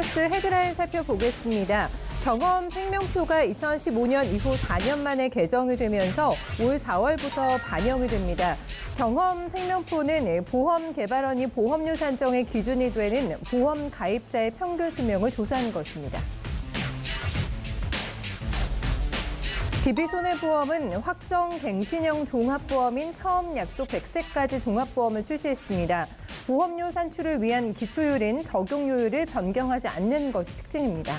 뉴스 헤드라인 살펴보겠습니다. 경험 생명표가 2015년 이후 4년 만에 개정이 되면서 올 4월부터 반영이 됩니다. 경험 생명표는 보험개발원이 보험료 산정의 기준이 되는 보험 가입자의 평균 수명을 조사한 것입니다. DB손해보험은 확정 갱신형 종합보험인 처음 약속 100세까지 종합보험을 출시했습니다. 보험료 산출을 위한 기초율인 적용료율을 변경하지 않는 것이 특징입니다.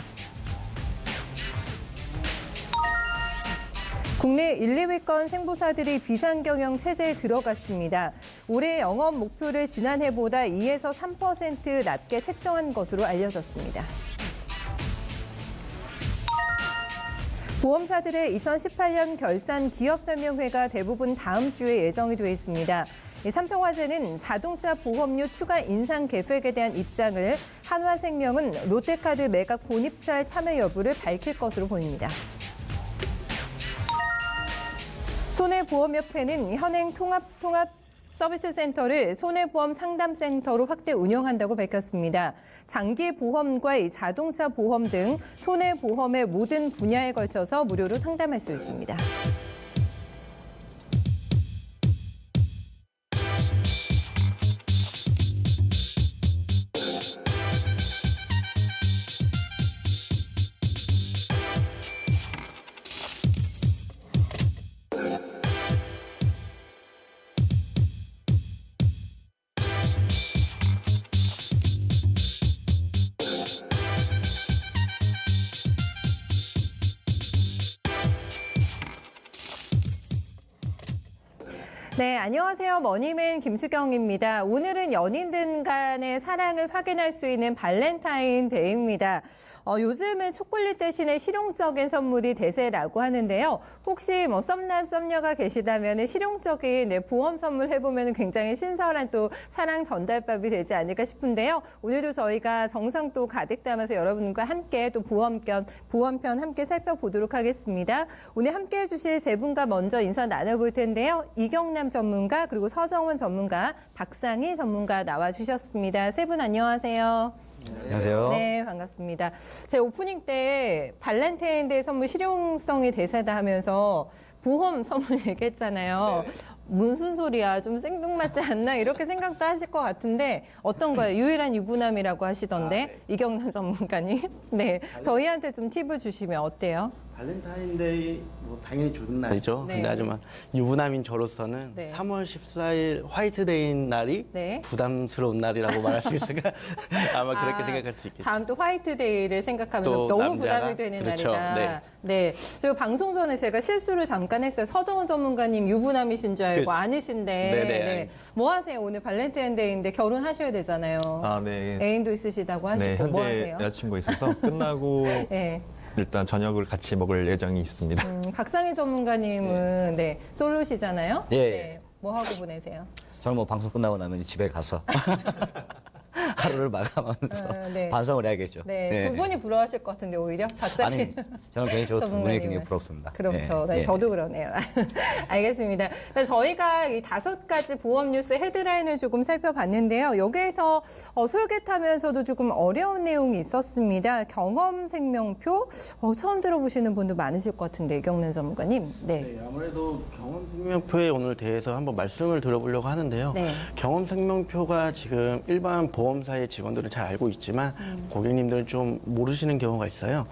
국내 1, 2위권 생보사들이 비상경영 체제에 들어갔습니다. 올해 영업 목표를 지난해보다 2에서 3% 낮게 책정한 것으로 알려졌습니다. 보험사들의 2018년 결산 기업설명회가 대부분 다음 주에 예정이 되어 있습니다. 삼성화재는 자동차 보험료 추가 인상 계획에 대한 입장을, 한화생명은 롯데카드 매각 본입찰 참여 여부를 밝힐 것으로 보입니다. 손해보험협회는 현행 통합 서비스 센터를 손해보험 상담센터로 확대 운영한다고 밝혔습니다. 장기보험과 자동차 보험 등 손해보험의 모든 분야에 걸쳐서 무료로 상담할 수 있습니다. 네, 안녕하세요. 머니맨 김수경입니다. 오늘은 연인들 간의 사랑을 확인할 수 있는 발렌타인데이입니다. 요즘은 초콜릿 대신에 실용적인 선물이 대세라고 하는데요. 혹시 썸남, 썸녀가 계시다면 실용적인 보험 선물 해보면 굉장히 신선한 또 사랑 전달법이 되지 않을까 싶은데요. 오늘도 저희가 정성도 가득 담아서 여러분과 함께 또 보험편 함께 살펴보도록 하겠습니다. 오늘 함께 해주실 세 분과 먼저 인사 나눠볼 텐데요. 이경남 전문가 그리고 서정원 전문가, 박상희 전문가 나와주셨습니다. 세 분 안녕하세요. 안녕하세요. 네, 반갑습니다. 제 오프닝 때 발렌타인데이 선물 실용성이 대세다 하면서 보험 선물 얘기했잖아요. 네. 무슨 소리야, 좀 생뚱맞지 않나 이렇게 생각도 하실 것 같은데 어떤 거예요? 유일한 유부남이라고 하시던데 네. 이경남 전문가님. 네, 저희한테 좀 팁을 주시면 어때요? 발렌타인데이 뭐 당연히 좋은 날이죠. 네. 근데 하지만 유부남인 저로서는 네. 3월 14일 화이트데이인 날이 네. 부담스러운 날이라고 말할 수 있을까? 아마 그렇게 생각할 수 있겠죠. 다음 또 화이트데이를 생각하면서 또 너무 남자가? 부담이 되는 그렇죠. 날이다. 네. 저희 방송 전에 제가 실수를 잠깐 했어요. 서정원 전문가님 유부남이신 줄 알고 그렇죠. 아니신데. 네네. 네. 뭐 하세요? 오늘 발렌타인데이인데 결혼하셔야 되잖아요. 아, 네. 애인도 있으시다고 하시고 네, 뭐 현재 하세요? 여자친구가 있어서 끝나고 네. 일단 저녁을 같이 먹을 예정이 있습니다. 박상희 전문가님은 네. 솔로시잖아요. 예. 네. 뭐 하고 보내세요? 저는 뭐 방송 끝나고 나면 집에 가서 하루를 마감하면서 네. 반성을 해야겠죠. 네. 두 분이 부러워하실 것 같은데 오히려 박상희 아니, 저는 개인적으로 두 분이 전문가님은. 굉장히 부럽습니다. 그렇죠. 예, 네, 예. 저도 그러네요. 알겠습니다. 네, 저희가 이 5가지 보험 뉴스 헤드라인을 조금 살펴봤는데요. 여기에서 솔깃하면서도 조금 어려운 내용이 있었습니다. 경험 생명표 처음 들어보시는 분도 많으실 것 같은데 이경남 전문가님. 네. 네, 아무래도 경험 생명표에 오늘 대해서 한번 말씀을 드려보려고 하는데요. 네. 경험 생명표가 지금 일반 보험사의 직원들은 잘 알고 있지만 고객님들은 좀 모르시는 경우가 있어요.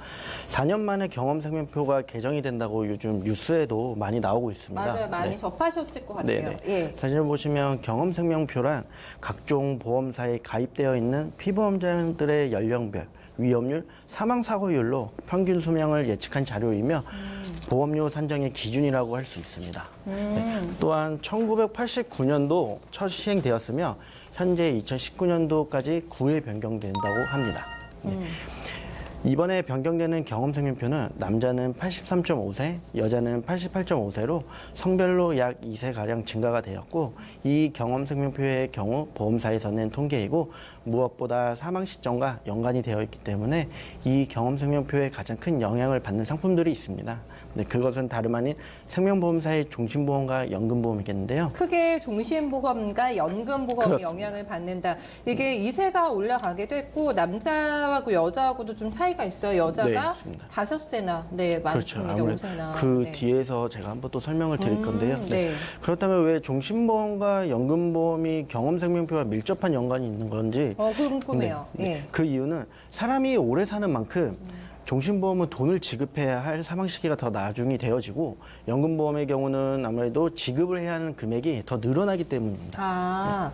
4년 만에 경험 생명표가 개정이 된다고 요즘 뉴스에도 많이 나오고 있습니다. 맞아요. 많이 네. 접하셨을 것 같아요. 네네. 예. 사진을 보시면 경험 생명표란 각종 보험사에 가입되어 있는 피보험자들의 연령별, 위험률, 사망사고율로 평균 수명을 예측한 자료이며 보험료 산정의 기준이라고 할 수 있습니다. 네. 또한 1989년도 첫 시행되었으며 현재 2019년도까지 9회 변경된다고 합니다. 네. 이번에 변경되는 경험생명표는 남자는 83.5세, 여자는 88.5세로 성별로 약 2세가량 증가가 되었고 이 경험생명표의 경우 보험사에서 낸 통계이고 무엇보다 사망 시점과 연관이 되어 있기 때문에 이 경험생명표에 가장 큰 영향을 받는 상품들이 있습니다. 네, 그것은 다름 아닌 생명보험사의 종신보험과 연금보험이겠는데요. 크게 종신보험과 연금보험이 그렇습니다. 영향을 받는다. 이게 2세가 올라가기도 했고 남자하고 여자하고도 좀 차이가 있어요. 여자가 네, 맞습니다. 5세나 많습니다. 아무래도 5세나. 그 네. 뒤에서 제가 한번 또 설명을 드릴 건데요. 네. 그렇다면 왜 종신보험과 연금보험이 경험생명표와 밀접한 연관이 있는 건지 궁금해요. 예. 그 이유는 사람이 오래 사는 만큼 종신보험은 돈을 지급해야 할 사망 시기가 더 나중이 되어지고 연금보험의 경우는 아무래도 지급을 해야 하는 금액이 더 늘어나기 때문입니다.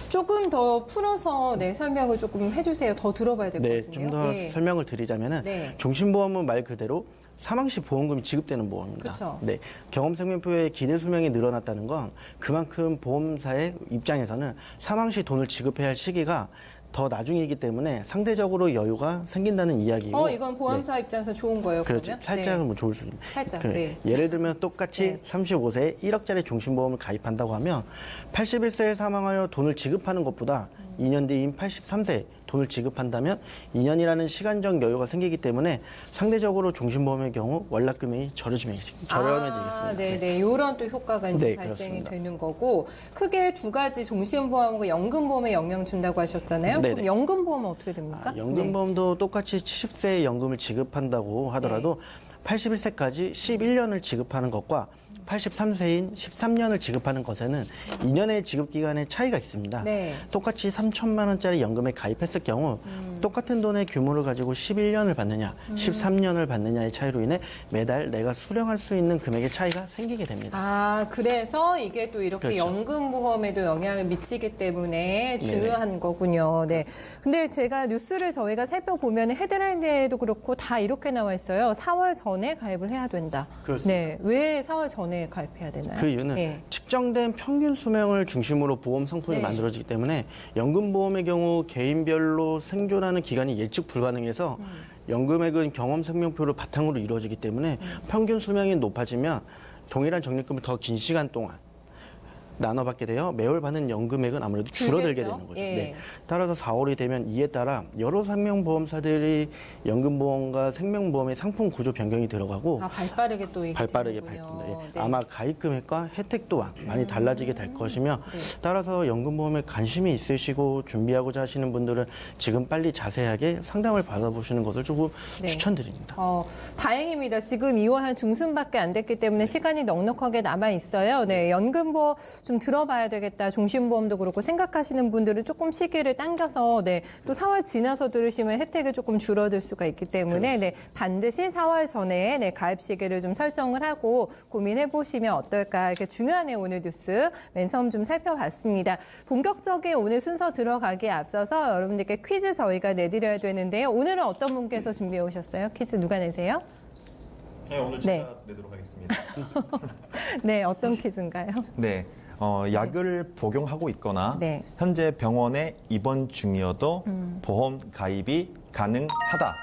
조금 더 풀어서 설명을 조금 해주세요. 더 들어봐야 될 것 네, 같은데요. 좀 더 예. 설명을 드리자면은 네. 종신보험은 말 그대로 사망 시 보험금이 지급되는 보험입니다. 그쵸. 네, 경험생명표의 기대 수명이 늘어났다는 건 그만큼 보험사의 입장에서는 사망 시 돈을 지급해야 할 시기가 더 나중이기 때문에 상대적으로 여유가 생긴다는 이야기고. 이건 보험사 입장에서 좋은 거예요. 그렇죠. 그러면? 살짝은 뭐 좋을 수 있는. 살짝, 그래. 네. 예를 들면 똑같이 네. 35세에 1억짜리 종신보험을 가입한다고 하면 81세에 사망하여 돈을 지급하는 것보다 2년 뒤인 83세에 돈을 지급한다면 2년이라는 시간적 여유가 생기기 때문에 상대적으로 종신보험의 경우 월납금이 저렴해지겠습니다. 네네. 이런 또 효과가 이제 네, 발생이 그렇습니다. 되는 거고 크게 두 가지 종신보험과 연금보험에 영향 준다고 하셨잖아요. 네네. 그럼 연금보험은 어떻게 됩니까? 연금보험도 똑같이 70세에 연금을 지급한다고 하더라도 81세까지 11년을 지급하는 것과 83세인 13년을 지급하는 것에는 2년의 지급 기간의 차이가 있습니다. 네. 똑같이 3천만 원짜리 연금에 가입했을 경우 똑같은 돈의 규모를 가지고 11년을 받느냐, 13년을 받느냐의 차이로 인해 매달 내가 수령할 수 있는 금액의 차이가 생기게 됩니다. 그래서 이게 또 이렇게 그렇죠. 연금보험에도 영향을 미치기 때문에 중요한 거군요. 네. 근데 제가 뉴스를 저희가 살펴보면 헤드라인에도 그렇고 다 이렇게 나와 있어요. 4월 전에 가입을 해야 된다. 그렇습니다. 네. 왜 4월 전에 가입해야 되나요? 그 이유는 예. 측정된 평균 수명을 중심으로 보험 상품이 네. 만들어지기 때문에 연금보험의 경우 개인별로 생존하는 기간이 예측 불가능해서 연금액은 경험생명표를 바탕으로 이루어지기 때문에 평균 수명이 높아지면 동일한 적립금을 더 긴 시간 동안 나눠받게 되어 매월 받는 연금액은 아무래도 줄어들게 줄겠죠? 되는 거죠. 예. 네. 따라서 4월이 되면 이에 따라 여러 생명보험사들이 연금보험과 생명보험의 상품 구조 변경이 들어가고 발빠르게 또 이게 발빠르게 되는군요. 발전돼. 네. 아마 가입 금액과 혜택 또한 많이 달라지게 될 것이며 네. 따라서 연금보험에 관심이 있으시고 준비하고자 하시는 분들은 지금 빨리 자세하게 상담을 받아보시는 것을 조금 네. 추천드립니다. 다행입니다. 지금 2월 한 중순밖에 안 됐기 때문에 시간이 넉넉하게 남아 있어요. 네, 연금보험 좀 들어봐야 되겠다. 종신보험도 그렇고 생각하시는 분들은 조금 시기를 당겨서 또 4월 지나서 들으시면 혜택이 조금 줄어들 수가 있기 때문에 반드시 4월 전에 가입 시기를 좀 설정을 하고 고민해 보시면 어떨까. 이렇게 중요하네요. 오늘 뉴스 맨 처음 좀 살펴봤습니다. 본격적인 오늘 순서 들어가기에 앞서서 여러분들께 퀴즈 저희가 내드려야 되는데요. 오늘은 어떤 분께서 준비해 오셨어요? 퀴즈 누가 내세요? 네, 오늘 제가 내도록 하겠습니다. 네, 어떤 퀴즈인가요? 네. 약을 복용하고 있거나 네. 현재 병원에 입원 중이어도 보험 가입이 가능하다.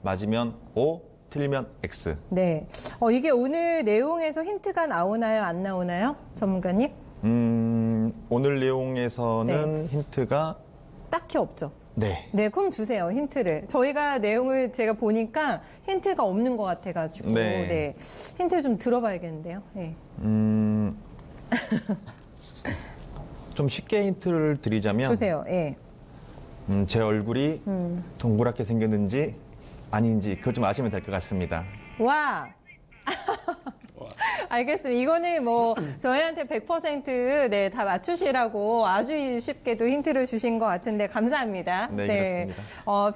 맞으면 O, 틀리면 X. 네. 이게 오늘 내용에서 힌트가 나오나요? 안 나오나요? 전문가님? 오늘 내용에서는 힌트가 딱히 없죠. 네. 네, 그럼 주세요. 힌트를. 저희가 내용을 제가 보니까 힌트가 없는 것 같아가지고. 네. 힌트 좀 들어봐야겠는데요. 네. 좀 쉽게 힌트를 드리자면 주세요. 예. 제 얼굴이 동그랗게 생겼는지 아닌지 그걸 좀 아시면 될 것 같습니다. 와. 알겠습니다. 이거는 뭐 저희한테 100% 다 맞추시라고 아주 쉽게도 힌트를 주신 것 같은데 감사합니다. 네, 그렇습니다.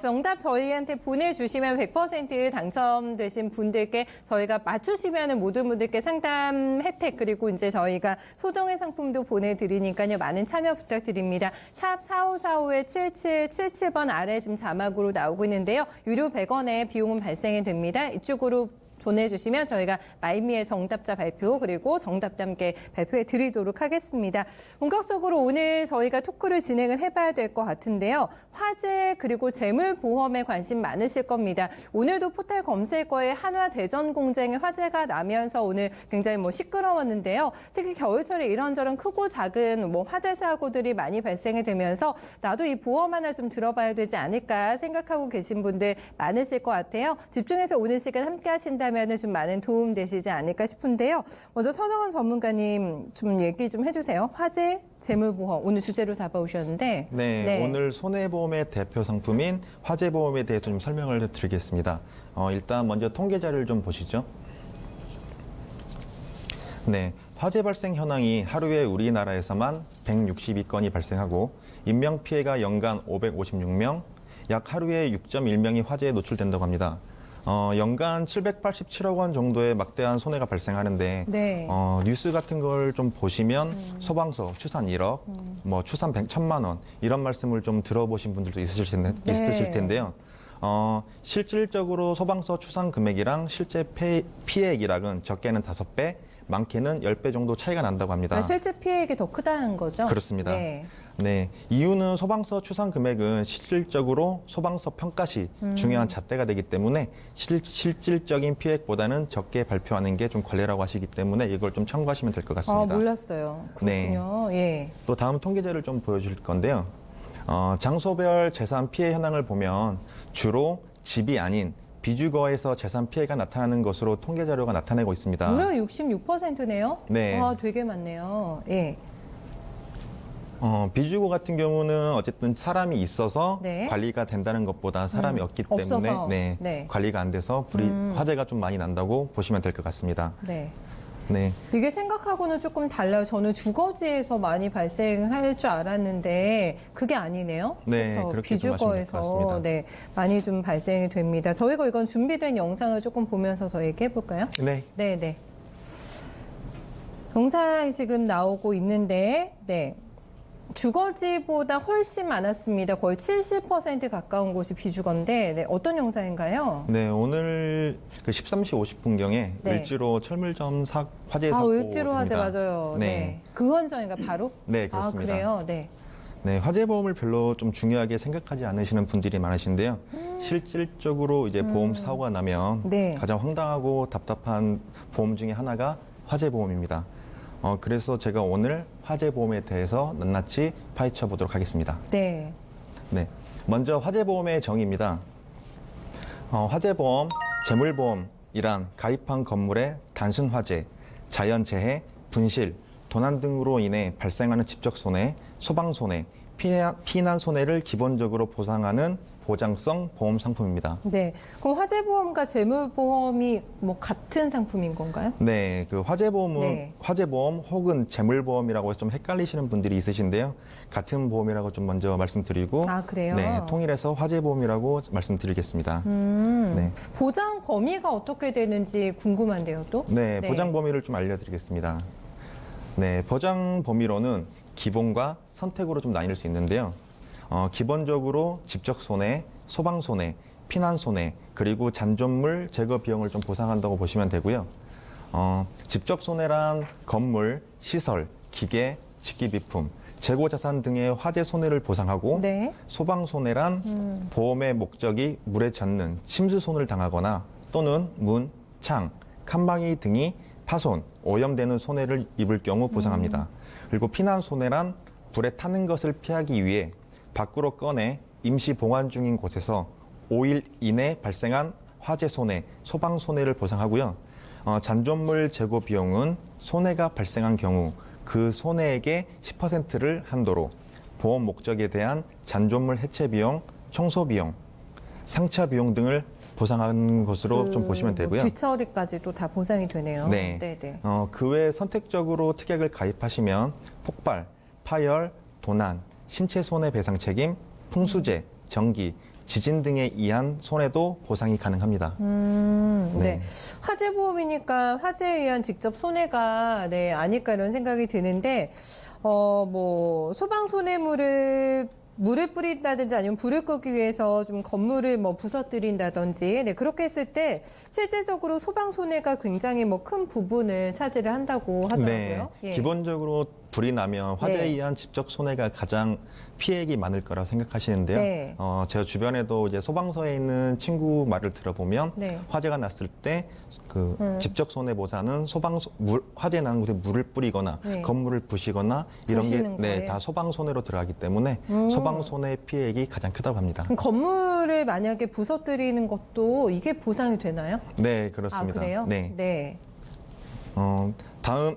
정답 저희한테 보내주시면 100% 당첨되신 분들께 저희가 맞추시면 모든 분들께 상담 혜택 그리고 이제 저희가 소정의 상품도 보내드리니까요. 많은 참여 부탁드립니다. 샵 4545-7777번 아래 지금 자막으로 나오고 있는데요. 유료 100원의 비용은 발생이 됩니다. 이쪽으로 보내주시면 저희가 마이미의 정답자 발표 그리고 정답도 함께 발표해 드리도록 하겠습니다. 본격적으로 오늘 저희가 토크를 진행을 해봐야 될 것 같은데요. 화재 그리고 재물보험에 관심 많으실 겁니다. 오늘도 포털 검색어에 한화대전공장의 화재가 나면서 오늘 굉장히 시끄러웠는데요. 특히 겨울철에 이런저런 크고 작은 화재 사고들이 많이 발생이 되면서 나도 이 보험 하나 좀 들어봐야 되지 않을까 생각하고 계신 분들 많으실 것 같아요. 집중해서 오늘 시간 함께 하신다면 주신다면 좀 많은 도움 되시지 않을까 싶은데요. 먼저 서정원 전문가님 좀 얘기 좀 해주세요. 화재, 재물보험 오늘 주제로 잡아오셨는데. 네, 오늘 손해보험의 대표 상품인 화재보험에 대해서 좀 설명을 드리겠습니다. 일단 먼저 통계 자료를 좀 보시죠. 네, 화재 발생 현황이 하루에 우리나라에서만 162건이 발생하고 인명피해가 연간 556명, 약 하루에 6.1명이 화재에 노출된다고 합니다. 연간 787억 원 정도의 막대한 손해가 발생하는데 네. 뉴스 같은 걸 좀 보시면 소방서 추산 1억, 뭐 추산 1,000만 원 이런 말씀을 좀 들어보신 분들도 있으실 텐데요. 실질적으로 소방서 추산 금액이랑 실제 피해액이랑은 적게는 5배, 많게는 10배 정도 차이가 난다고 합니다. 실제 피해액이 더 크다는 거죠? 그렇습니다. 네. 네, 이유는 소방서 추산 금액은 실질적으로 소방서 평가 시 중요한 잣대가 되기 때문에 실질적인 피해액보다는 적게 발표하는 게 좀 관례라고 하시기 때문에 이걸 좀 참고하시면 될 것 같습니다. 몰랐어요. 그렇군요. 예. 또 다음 통계자를 좀 보여줄 건데요. 장소별 재산 피해 현황을 보면 주로 집이 아닌 비주거에서 재산 피해가 나타나는 것으로 통계 자료가 나타내고 있습니다. 무려 66%네요? 네. 되게 많네요. 예. 비주거 같은 경우는 어쨌든 사람이 있어서 네. 관리가 된다는 것보다 사람이 없기 때문에 없어서. 네. 관리가 안 돼서 화재가 좀 많이 난다고 보시면 될 것 같습니다. 네. 네. 이게 생각하고는 조금 달라요. 저는 주거지에서 많이 발생할 줄 알았는데 그게 아니네요. 네, 그래서 그렇게 좀 하시면 될것 같습니다. 비주거에서 네, 많이 좀 발생이 됩니다. 저희가 이건 준비된 영상을 조금 보면서 더 얘기해 볼까요? 네. 네, 네. 영상이 지금 나오고 있는데, 네. 주거지보다 훨씬 많았습니다. 거의 70% 가까운 곳이 비주거인데, 네, 어떤 영상인가요? 네, 오늘 그 13시 50분경에 네. 을지로 철물점 화재 사고. 을지로 화재 맞아요. 네. 그 현장인가 바로? 네, 그렇습니다. 그래요? 네. 네, 화재보험을 별로 좀 중요하게 생각하지 않으시는 분들이 많으신데요. 실질적으로 이제 보험 사고가 나면 네. 가장 황당하고 답답한 보험 중에 하나가 화재보험입니다. 그래서 제가 오늘 화재보험에 대해서 낱낱이 파헤쳐 보도록 하겠습니다. 네. 네, 먼저 화재보험의 정의입니다. 화재보험, 재물보험이란 가입한 건물의 단순 화재, 자연재해, 분실, 도난 등으로 인해 발생하는 직접 손해, 소방 손해, 피난 손해를 기본적으로 보상하는 보장성 보험 상품입니다. 네. 그럼 화재보험과 재물보험이 뭐 같은 상품인 건가요? 네, 그 화재보험은 네. 화재보험 혹은 재물보험이라고 해서 좀 헷갈리시는 분들이 있으신데요. 같은 보험이라고 좀 먼저 말씀드리고, 그래요? 네, 통일해서 화재보험이라고 말씀드리겠습니다. 네. 보장 범위가 어떻게 되는지 궁금한데요, 또? 네, 보장 범위를 좀 알려드리겠습니다. 네, 보장 범위로는 기본과 선택으로 좀 나뉠 수 있는데요. 기본적으로 직접 손해, 소방 손해, 피난 손해, 그리고 잔존물 제거 비용을 좀 보상한다고 보시면 되고요. 직접 손해란 건물, 시설, 기계, 직기비품, 재고 자산 등의 화재 손해를 보상하고 네. 소방 손해란 보험의 목적이 물에 젖는 침수 손을 당하거나 또는 문, 창, 칸막이 등이 파손, 오염되는 손해를 입을 경우 보상합니다. 그리고 피난 손해란 불에 타는 것을 피하기 위해 밖으로 꺼내 임시 봉환 중인 곳에서 5일 이내 발생한 화재 손해, 소방 손해를 보상하고요. 잔존물 재고 비용은 손해가 발생한 경우 그 손해액의 10%를 한도로 보험 목적에 대한 잔존물 해체 비용, 청소 비용, 상차 비용 등을 보상하는 것으로 좀 보시면 되고요. 뒤처리까지도 다 보상이 되네요. 네. 네네. 그 외에 선택적으로 특약을 가입하시면 폭발, 파열, 도난, 신체 손해 배상 책임, 풍수재, 전기, 지진 등에 의한 손해도 보상이 가능합니다. 네. 화재보험이니까 화재에 의한 직접 손해가 네, 아닐까 이런 생각이 드는데, 뭐, 소방 손해물을 물을 뿌린다든지 아니면 불을 끄기 위해서 좀 건물을 뭐 부서뜨린다든지 네, 그렇게 했을 때 실질적으로 소방 손해가 굉장히 뭐 큰 부분을 차지를 한다고 하더라고요. 네. 예. 기본적으로 불이 나면 화재에 네. 의한 직접 손해가 가장 피해액이 많을 거라고 생각하시는데요. 네. 제 주변에도 이제 소방서에 있는 친구 말을 들어보면 네. 화재가 났을 때 그 직접 손해 보상은 화재 나는 곳에 물을 뿌리거나 네. 건물을 부시거나 이런 게 부시는 거예요? 네, 다 소방 손해로 들어가기 때문에 소방 후방 손해 피해액이 가장 크다고 합니다. 그럼 건물을 만약에 부서뜨리는 것도 이게 보상이 되나요? 네, 그렇습니다. 아, 그래요? 네. 네. 다음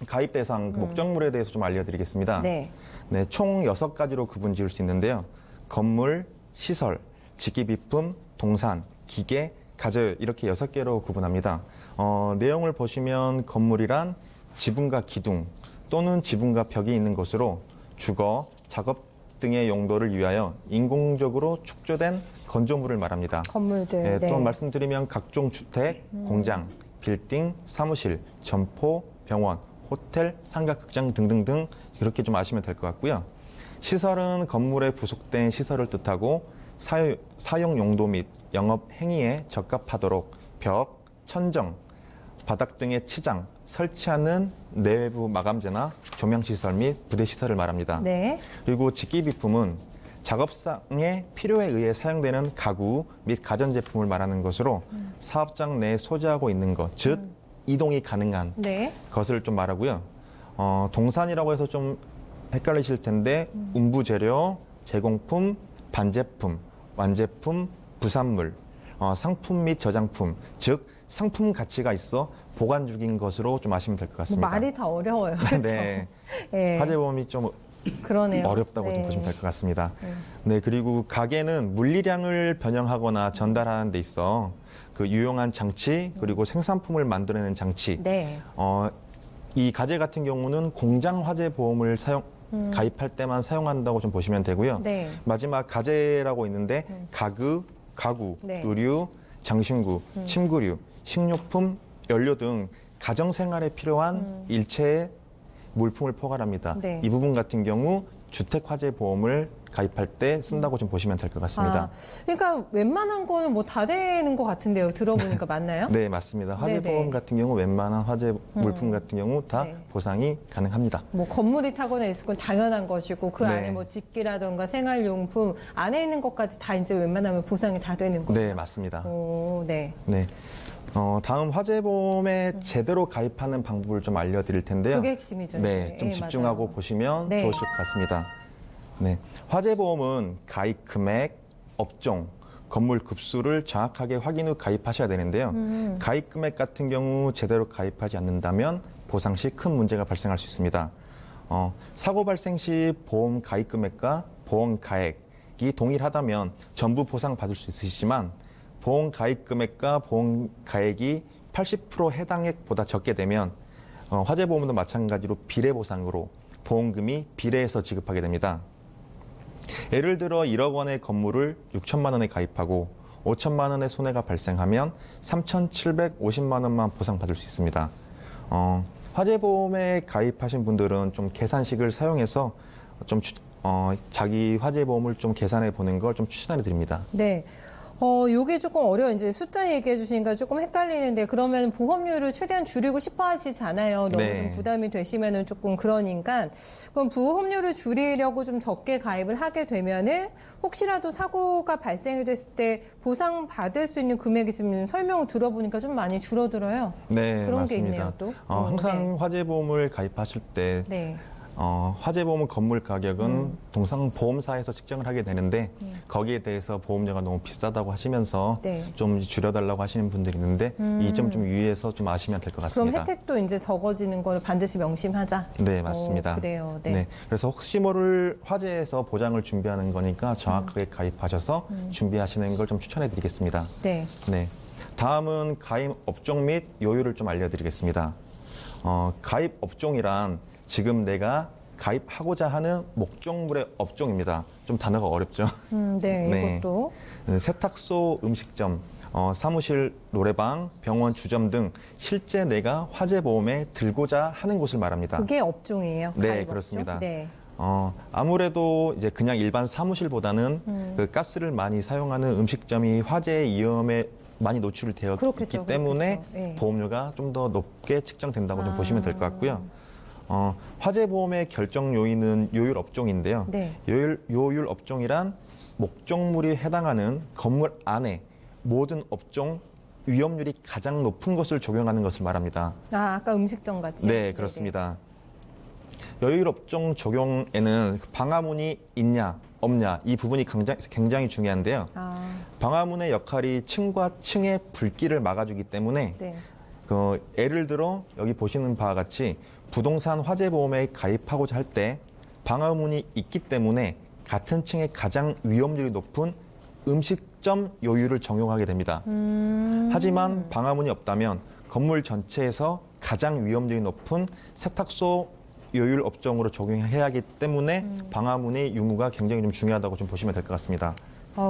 가입 대상 목적물에 대해서 좀 알려드리겠습니다. 네. 네, 총 6가지로 구분 지을 수 있는데요. 건물, 시설, 직기비품, 동산, 기계, 가전 이렇게 6개로 구분합니다. 내용을 보시면 건물이란 지붕과 기둥 또는 지붕과 벽이 있는 곳으로 주거, 작업 등의 용도를 위하여 인공적으로 축조된 건조물을 말합니다. 건물들. 네, 네. 또 말씀드리면 각종 주택, 공장, 빌딩, 사무실, 점포, 병원, 호텔, 상가극장 등등등 이렇게 좀 아시면 될 것 같고요. 시설은 건물에 부속된 시설을 뜻하고 사용 용도 및 영업 행위에 적합하도록 벽, 천정, 바닥 등의 치장, 설치하는 내외부 마감재나 조명시설 및 부대시설을 말합니다. 네. 그리고 직기비품은 작업상의 필요에 의해 사용되는 가구 및 가전제품을 말하는 것으로 사업장 내에 소지하고 있는 것, 즉 이동이 가능한 네. 것을 좀 말하고요. 동산이라고 해서 좀 헷갈리실 텐데 운부재료, 제공품, 반제품, 완제품, 부산물, 상품 및 저장품, 즉 상품 가치가 있어 보관 중인 것으로 좀 아시면 될 것 뭐 같습니다. 말이 다 어려워요. 그렇죠? 네. 네. 화재보험이 좀 그러네요. 어렵다고 좀 네. 보시면 될 것 같습니다. 네, 그리고 가게는 물리량을 변형하거나 전달하는 데 있어 그 유용한 장치 그리고 생산품을 만들어내는 장치. 네. 이 가재 같은 경우는 공장 화재 보험을 가입할 때만 사용한다고 좀 보시면 되고요. 네. 마지막 가재라고 있는데 가구, 네. 의류, 장신구, 침구류, 식료품, 연료 등 가정 생활에 필요한 일체의 물품을 포괄합니다. 네. 이 부분 같은 경우 주택 화재 보험을 가입할 때 쓴다고 좀 보시면 될 것 같습니다. 그러니까 웬만한 거는 뭐 다 되는 것 같은데요. 들어보니까 맞나요? 네, 맞습니다. 화재 네네. 보험 같은 경우 웬만한 화재 물품 같은 경우 다 네. 보상이 가능합니다. 뭐 건물이 타거나 있을 건 당연한 것이고 그 네. 안에 뭐 집기라던가 생활용품 안에 있는 것까지 다 이제 웬만하면 보상이 다 되는 거예요. 네, 맞습니다. 오, 네. 네. 다음 화재보험에 제대로 가입하는 방법을 좀 알려드릴 텐데요. 그게 핵심이죠. 네, 이제. 좀 예, 집중하고 맞아요. 보시면 네. 좋으실 것 같습니다. 네, 화재보험은 가입 금액, 업종, 건물 급수를 정확하게 확인 후 가입하셔야 되는데요. 가입 금액 같은 경우 제대로 가입하지 않는다면 보상 시 큰 문제가 발생할 수 있습니다. 사고 발생 시 보험 가입 금액과 보험 가액이 동일하다면 전부 보상 받을 수 있으시지만 보험 가입 금액과 보험 가액이 80% 해당액보다 적게 되면 화재보험도 마찬가지로 비례 보상으로 보험금이 비례해서 지급하게 됩니다. 예를 들어 1억 원의 건물을 6천만 원에 가입하고 5천만 원의 손해가 발생하면 3,750만 원만 보상받을 수 있습니다. 화재보험에 가입하신 분들은 좀 계산식을 사용해서 좀 자기 화재보험을 좀 계산해 보는 걸 좀 추천해 드립니다. 네. 요게 조금 어려워. 이제 숫자 얘기해 주시니까 조금 헷갈리는데 그러면 보험료를 최대한 줄이고 싶어 하시잖아요. 너무 네. 좀 부담이 되시면은 조금 그러니까. 그럼 보험료를 줄이려고 좀 적게 가입을 하게 되면은 혹시라도 사고가 발생이 됐을 때 보상 받을 수 있는 금액이 지금 설명을 들어보니까 좀 많이 줄어들어요. 네, 그런 게 맞습니다. 있네요, 또. 항상 화재보험을 가입하실 때 네. 화재보험 건물 가격은 동상보험사에서 측정을 하게 되는데 거기에 대해서 보험료가 너무 비싸다고 하시면서 네. 좀 줄여달라고 하시는 분들이 있는데 이 점 좀 유의해서 좀 아시면 될 것 그럼 같습니다. 혜택도 이제 적어지는 걸 반드시 명심하자. 네, 맞습니다. 그래요. 네. 그래서 혹시 모를 화재에서 보장을 준비하는 거니까 정확하게 가입하셔서 준비하시는 걸 좀 추천해 드리겠습니다. 네. 네. 다음은 가입 업종 및 요율을 좀 알려드리겠습니다. 가입 업종이란 지금 내가 가입하고자 하는 목적물의 업종입니다. 좀 단어가 어렵죠? 네. 네. 이것도. 세탁소, 음식점, 사무실, 노래방, 병원, 주점 등 실제 내가 화재보험에 들고자 하는 곳을 말합니다. 그게 업종이에요. 네, 가입 그렇습니다. 업종? 네. 아무래도 이제 그냥 일반 사무실보다는 그 가스를 많이 사용하는 음식점이 화재의 위험에 많이 노출되어 그렇겠죠, 있기 때문에 그렇겠죠. 네. 보험료가 좀 더 높게 측정된다고 좀 보시면 될 것 같고요. 화재보험의 결정 요인은 요율 업종인데요. 네. 요율 업종이란 목적물이 해당하는 건물 안에 모든 업종 위험률이 가장 높은 것을 적용하는 것을 말합니다. 아까 음식점 같이. 네, 그렇습니다. 여율 업종 적용에는 방화문이 있냐 없냐 이 부분이 굉장히 중요한데요. 방화문의 역할이 층과 층의 불길을 막아주기 때문에 네. 예를 들어 여기 보시는 바와 같이 부동산 화재보험에 가입하고자 할 때 방화문이 있기 때문에 같은 층에 가장 위험률이 높은 음식점 요율을 적용하게 됩니다. 하지만 방화문이 없다면 건물 전체에서 가장 위험률이 높은 세탁소 요율 업종으로 적용해야 하기 때문에 방화문의 유무가 굉장히 좀 중요하다고 좀 보시면 될 것 같습니다.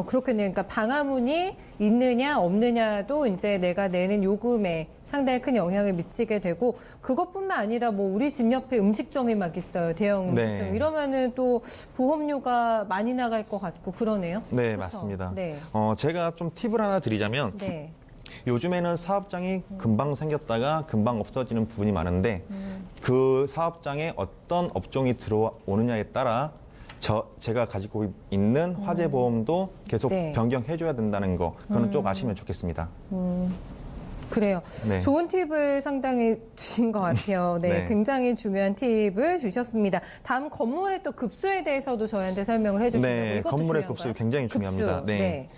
그렇겠네요. 그러니까 방화문이 있느냐 없느냐도 이제 내가 내는 요금에 상당히 큰 영향을 미치게 되고 그것뿐만 아니라 뭐 우리 집 옆에 음식점이 막 있어요. 대형 음식점. 네. 이러면은 또 보험료가 많이 나갈 것 같고 그러네요. 네, 그렇죠? 맞습니다. 네. 제가 좀 팁을 하나 드리자면 네. 요즘에는 사업장이 금방 생겼다가 금방 없어지는 부분이 많은데 그 사업장에 어떤 업종이 들어오느냐에 따라 제가 가지고 있는 화재보험도 계속 네. 변경해줘야 된다는 거 그거는 꼭 아시면 좋겠습니다. 그래요. 네. 좋은 팁을 상당히 주신 것 같아요. 네, 네. 굉장히 중요한 팁을 주셨습니다. 다음 건물의 또 급수에 대해서도 저희한테 설명을 해주신다고. 네, 이것도 건물의 중요한가요? 급수 굉장히 중요합니다. 급수. 네.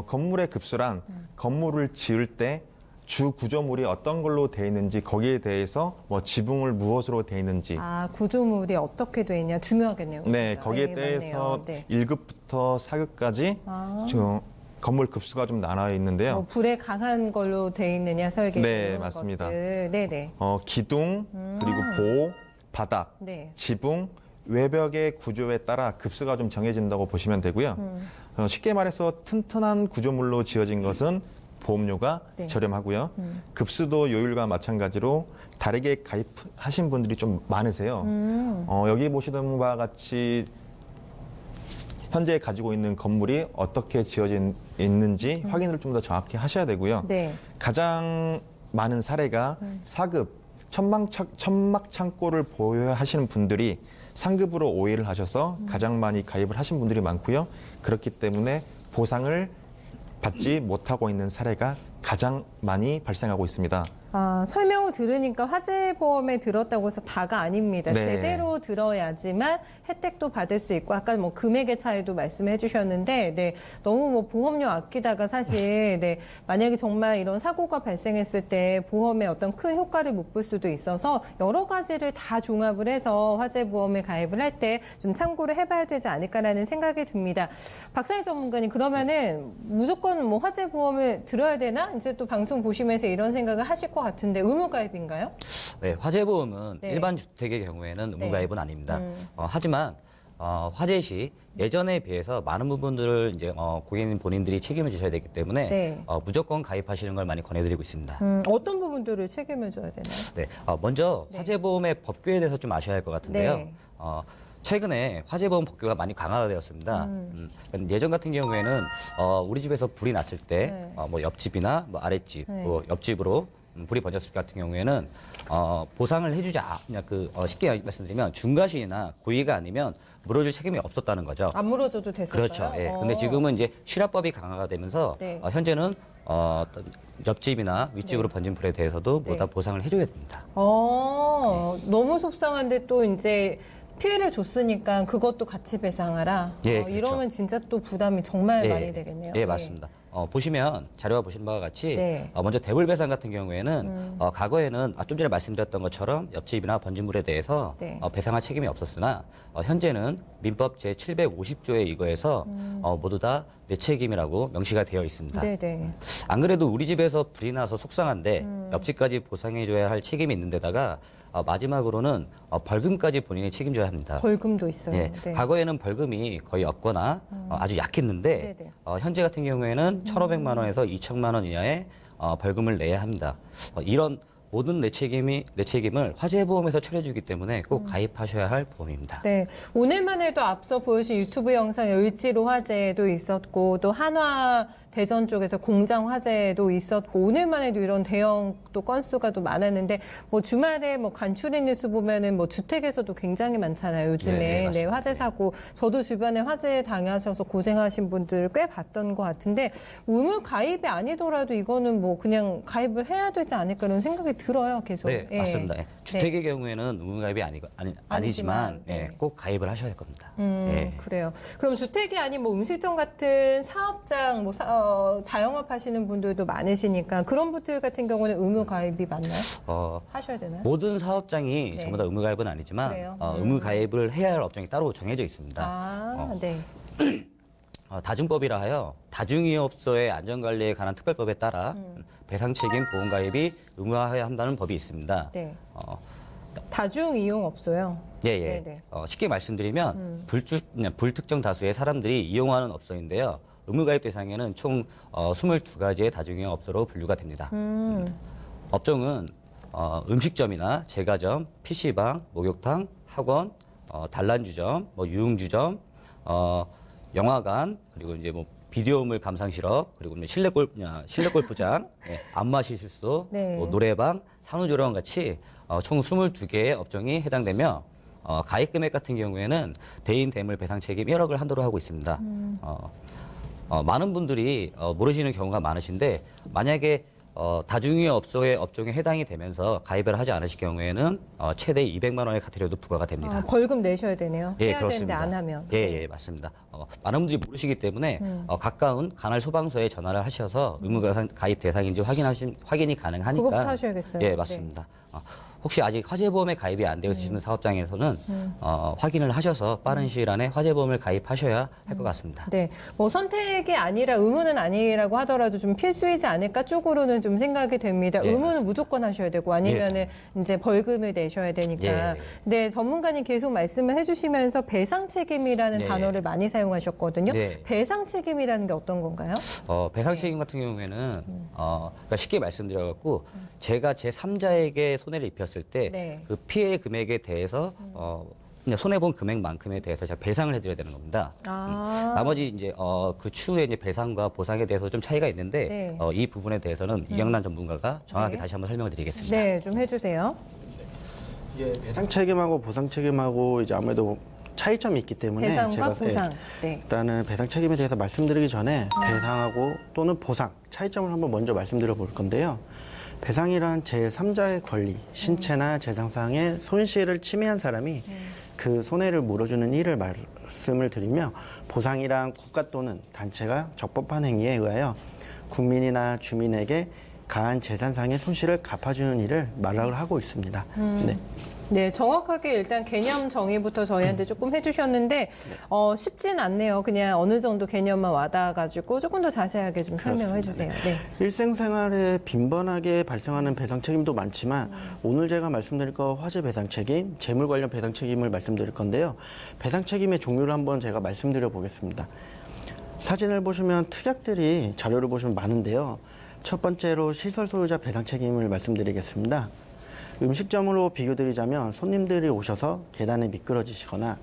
건물의 급수란 건물을 지을 때 주 구조물이 어떤 걸로 돼 있는지 거기에 대해서 뭐 지붕을 무엇으로 돼 있는지 구조물이 어떻게 돼 있냐 중요하겠네요. 네, 진짜. 거기에 네, 대해서 맞네요. 네. 1급부터 4급까지 건물 급수가 좀 나눠 있는데요. 불에 강한 걸로 돼 있느냐 설계. 네, 이런 맞습니다. 것들. 네네. 기둥, 그리고 보, 바닥, 네. 지붕, 외벽의 구조에 따라 급수가 좀 정해진다고 보시면 되고요. 쉽게 말해서 튼튼한 구조물로 지어진 것은 보험료가 네. 저렴하고요. 급수도 요율과 마찬가지로 다르게 가입하신 분들이 좀 많으세요. 여기 보시던 바와 같이 현재 가지고 있는 건물이 어떻게 지어져 있는지 확인을 좀 더 정확히 하셔야 되고요. 네. 가장 많은 사례가 4급 천막 창고를 보유하시는 분들이 상급으로 오해를 하셔서 가장 많이 가입을 하신 분들이 많고요. 그렇기 때문에 보상을 받지 못하고 있는 사례가 가장 많이 발생하고 있습니다. 설명을 들으니까 화재보험에 들었다고 해서 다가 아닙니다. 네. 제대로 들어야지만 혜택도 받을 수 있고 아까 뭐 금액의 차이도 말씀해 주셨는데 네, 너무 뭐 보험료 아끼다가 사실 네, 만약에 정말 이런 사고가 발생했을 때 보험에 어떤 큰 효과를 못 볼 수도 있어서 여러 가지를 다 종합을 해서 화재보험에 가입을 할 때 좀 참고를 해봐야 되지 않을까라는 생각이 듭니다. 박상희 전문가님 그러면은 무조건 뭐 화재보험을 들어야 되나? 이제 또 방송 보시면서 이런 생각을 하실 것 같은데 의무가입인가요? 네, 화재보험은 네. 일반 주택의 경우에는 의무가입은 네. 아닙니다. 하지만 화재 시 예전에 비해서 많은 부분들을 이제 고객님 본인들이 책임을 지셔야 되기 때문에 네. 무조건 가입하시는 걸 많이 권해드리고 있습니다. 어떤 부분들을 책임을 져야 되나요? 네, 먼저 네. 화재보험의 법규에 대해서 좀 아셔야 할 것 같은데요. 네. 최근에 화재보험 법규가 많이 강화가 되었습니다. 예전 같은 경우에는 우리 집에서 불이 났을 때 네. 뭐 옆집이나 뭐 아랫집, 네. 뭐 옆집으로 불이 번졌을 것 같은 경우에는 보상을 해주자. 그냥 쉽게 말씀드리면 중과실이나 고의가 아니면 물어줄 책임이 없었다는 거죠. 안 물어줘도 됐었어요? 그렇죠. 예. 근데 지금은 이제 실화법이 강화가 되면서 네. 현재는 어떤 옆집이나 윗집으로 번진 불에 대해서도 네. 모두 다 보상을 해줘야 됩니다. 너무 속상한데 또 이제 피해를 줬으니까 그것도 같이 배상하라. 예, 그렇죠. 이러면 진짜 또 부담이 정말 예, 많이 되겠네요. 예, 맞습니다. 보시면 자료가 보시는 바와 같이 네. 먼저 대불배상 같은 경우에는 과거에는 좀 전에 말씀드렸던 것처럼 옆집이나 번진물에 대해서 네. 배상할 책임이 없었으나 현재는 민법 제750조에 이거에서 모두 다 내 책임이라고 명시가 되어 있습니다. 네네. 안 그래도 우리 집에서 불이 나서 속상한데 옆집까지 보상해줘야 할 책임이 있는 데다가 마지막으로는 벌금까지 본인이 책임져야 합니다. 벌금도 있어요. 예, 네. 과거에는 벌금이 거의 없거나 아주 약했는데 네네. 현재 같은 경우에는 1,500만 원에서 2천만 원 이하의 벌금을 내야 합니다. 이런 모든 내 책임을 화재보험에서 처리해주기 때문에 꼭 가입하셔야 할 보험입니다. 네, 오늘만 해도 앞서 보여주신 유튜브 영상에 을지로 화재도 있었고 또 한화 대전 쪽에서 공장 화재도 있었고 오늘만 해도 이런 대형 또 건수가 또 많았는데 뭐 주말에 뭐 간추린 뉴스 보면은 뭐 주택에서도 굉장히 많잖아요. 요즘에 네, 맞습니다. 화재 사고 저도 주변에 화재 당하셔서 고생하신 분들 꽤 봤던 것 같은데 의무 가입이 아니더라도 이거는 뭐 그냥 가입을 해야 되지 않을까 이런 생각이 들어요. 계속. 네, 예. 맞습니다. 예. 주택의 경우에는 의무가입이 아니지만 네. 예, 꼭 가입을 하셔야 될 겁니다. 그래요. 그럼 주택이 아닌 뭐 음식점 같은 사업장, 뭐 자영업 하시는 분들도 많으시니까 그런 분들 같은 경우는 의무 가입이 맞나요? 하셔야 되나요? 모든 사업장이 네. 전부 다 의무가입은 아니지만 그래요? 의무가입을 해야 할 업종이 따로 정해져 있습니다. 네. 다중법이라 하여 다중이업소의 안전관리에 관한 특별법에 따라 배상책임 보험가입이 의무화해야 한다는 법이 있습니다. 네. 다중 이용 없어요. 예. 네네. 쉽게 말씀드리면 불특정 다수의 사람들이 이용하는 업소인데요. 의무가입 대상에는 총 22가지의 다중이용 업소로 분류가 됩니다. 업종은 음식점이나 제과점, PC방, 목욕탕, 학원, 단란주점, 뭐 유흥주점, 영화관, 그리고 이제 뭐 비디오물 감상 실업, 그리고 실내 골프장, 예, 안마시술소, 네. 뭐 노래방, 산후조리원 같이 총 22개의 업종이 해당되며 가입 금액 같은 경우에는 대인 대물 배상 책임 1억을 한도로 하고 있습니다. 많은 분들이 모르시는 경우가 많으신데 만약에 다중이용 업소의 업종에 해당이 되면서 가입을 하지 않으실 경우에는 최대 200만 원의 과태료도 부과가 됩니다. 벌금 내셔야 되네요. 예, 해야 되는데 그렇습니다. 안 하면. 예, 맞습니다. 많은 분들이 모르시기 때문에 가까운 관할 소방서에 전화를 하셔서 의무 가입 대상인지 확인이 가능하니까. 그거부터 하셔야겠어요. 예, 맞습니다. 혹시 아직 화재보험에 가입이 안 되어 있으시는 사업장에서는 확인을 하셔서 빠른 시일 안에 화재보험을 가입하셔야 할 것 같습니다. 네, 뭐 선택이 아니라 의무는 아니라고 하더라도 좀 필수이지 않을까 쪽으로는 좀 생각이 됩니다. 네, 의무는 맞습니다. 무조건 하셔야 되고 아니면은 이제 벌금을 내셔야 되니까. 예. 네, 전문가님 계속 말씀을 해주시면서 배상 책임이라는 네. 단어를 많이 사용하셨거든요. 네. 배상 책임이라는 게 어떤 건가요? 배상 책임 같은 경우에는 그러니까 쉽게 말씀드려갖고 제가 제 3자에게 손해를 입혔을 때 네. 그 피해 금액에 대해서 그냥 손해 본 금액만큼에 대해서 제가 배상을 해드려야 되는 겁니다. 나머지 이제 그 추후에 이제 배상과 보상에 대해서 좀 차이가 있는데 네. 이 부분에 대해서는 이경란 전문가가 정확하게 네. 다시 한번 설명드리겠습니다. 네, 좀 해주세요. 예, 배상 책임하고 보상 책임하고 이제 아무래도 차이점이 있기 때문에 배상과 보상. 예, 네. 일단은 배상 책임에 대해서 말씀드리기 전에 배상하고 또는 보상 차이점을 한번 먼저 말씀드려 볼 건데요. 배상이란 제3자의 권리, 신체나 재산상의 손실을 침해한 사람이 그 손해를 물어주는 일을 말씀을 드리며 보상이란 국가 또는 단체가 적법한 행위에 의하여 국민이나 주민에게 가한 재산상의 손실을 갚아주는 일을 말을 하고 있습니다. 네. 네, 정확하게 일단 개념 정의부터 저희한테 조금 해주셨는데 쉽진 않네요. 그냥 어느 정도 개념만 와닿아가지고 조금 더 자세하게 좀 설명해 주세요. 네. 일생생활에 빈번하게 발생하는 배상 책임도 많지만 오늘 제가 말씀드릴 거 화재 배상 책임, 재물 관련 배상 책임을 말씀드릴 건데요. 배상 책임의 종류를 한번 제가 말씀드려 보겠습니다. 사진을 보시면 특약들이 자료를 보시면 많은데요. 첫 번째로 시설 소유자 배상 책임을 말씀드리겠습니다. 음식점으로 비교드리자면 손님들이 오셔서 계단에 미끄러지시거나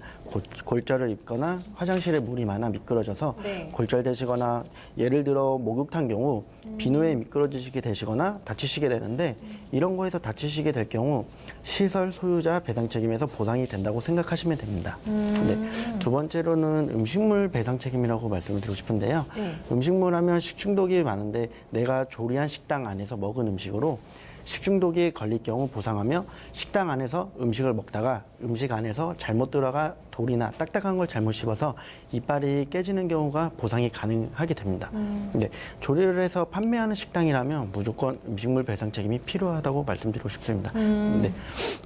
골절을 입거나 화장실에 물이 많아 미끄러져서 네. 골절되시거나 예를 들어 목욕탕 경우 비누에 미끄러지시게 되시거나 다치시게 되는데 이런 거에서 다치시게 될 경우 시설 소유자 배상 책임에서 보상이 된다고 생각하시면 됩니다. 네. 두 번째로는 음식물 배상 책임이라고 말씀을 드리고 싶은데요. 네. 음식물 하면 식중독이 많은데 내가 조리한 식당 안에서 먹은 음식으로 식중독이 걸릴 경우 보상하며 식당 안에서 음식을 먹다가 음식 안에서 잘못 들어가 돌이나 딱딱한 걸 잘못 씹어서 이빨이 깨지는 경우가 보상이 가능하게 됩니다. 근데 조리를 해서 판매하는 식당이라면 무조건 음식물 배상 책임이 필요하다고 말씀드리고 싶습니다. 근데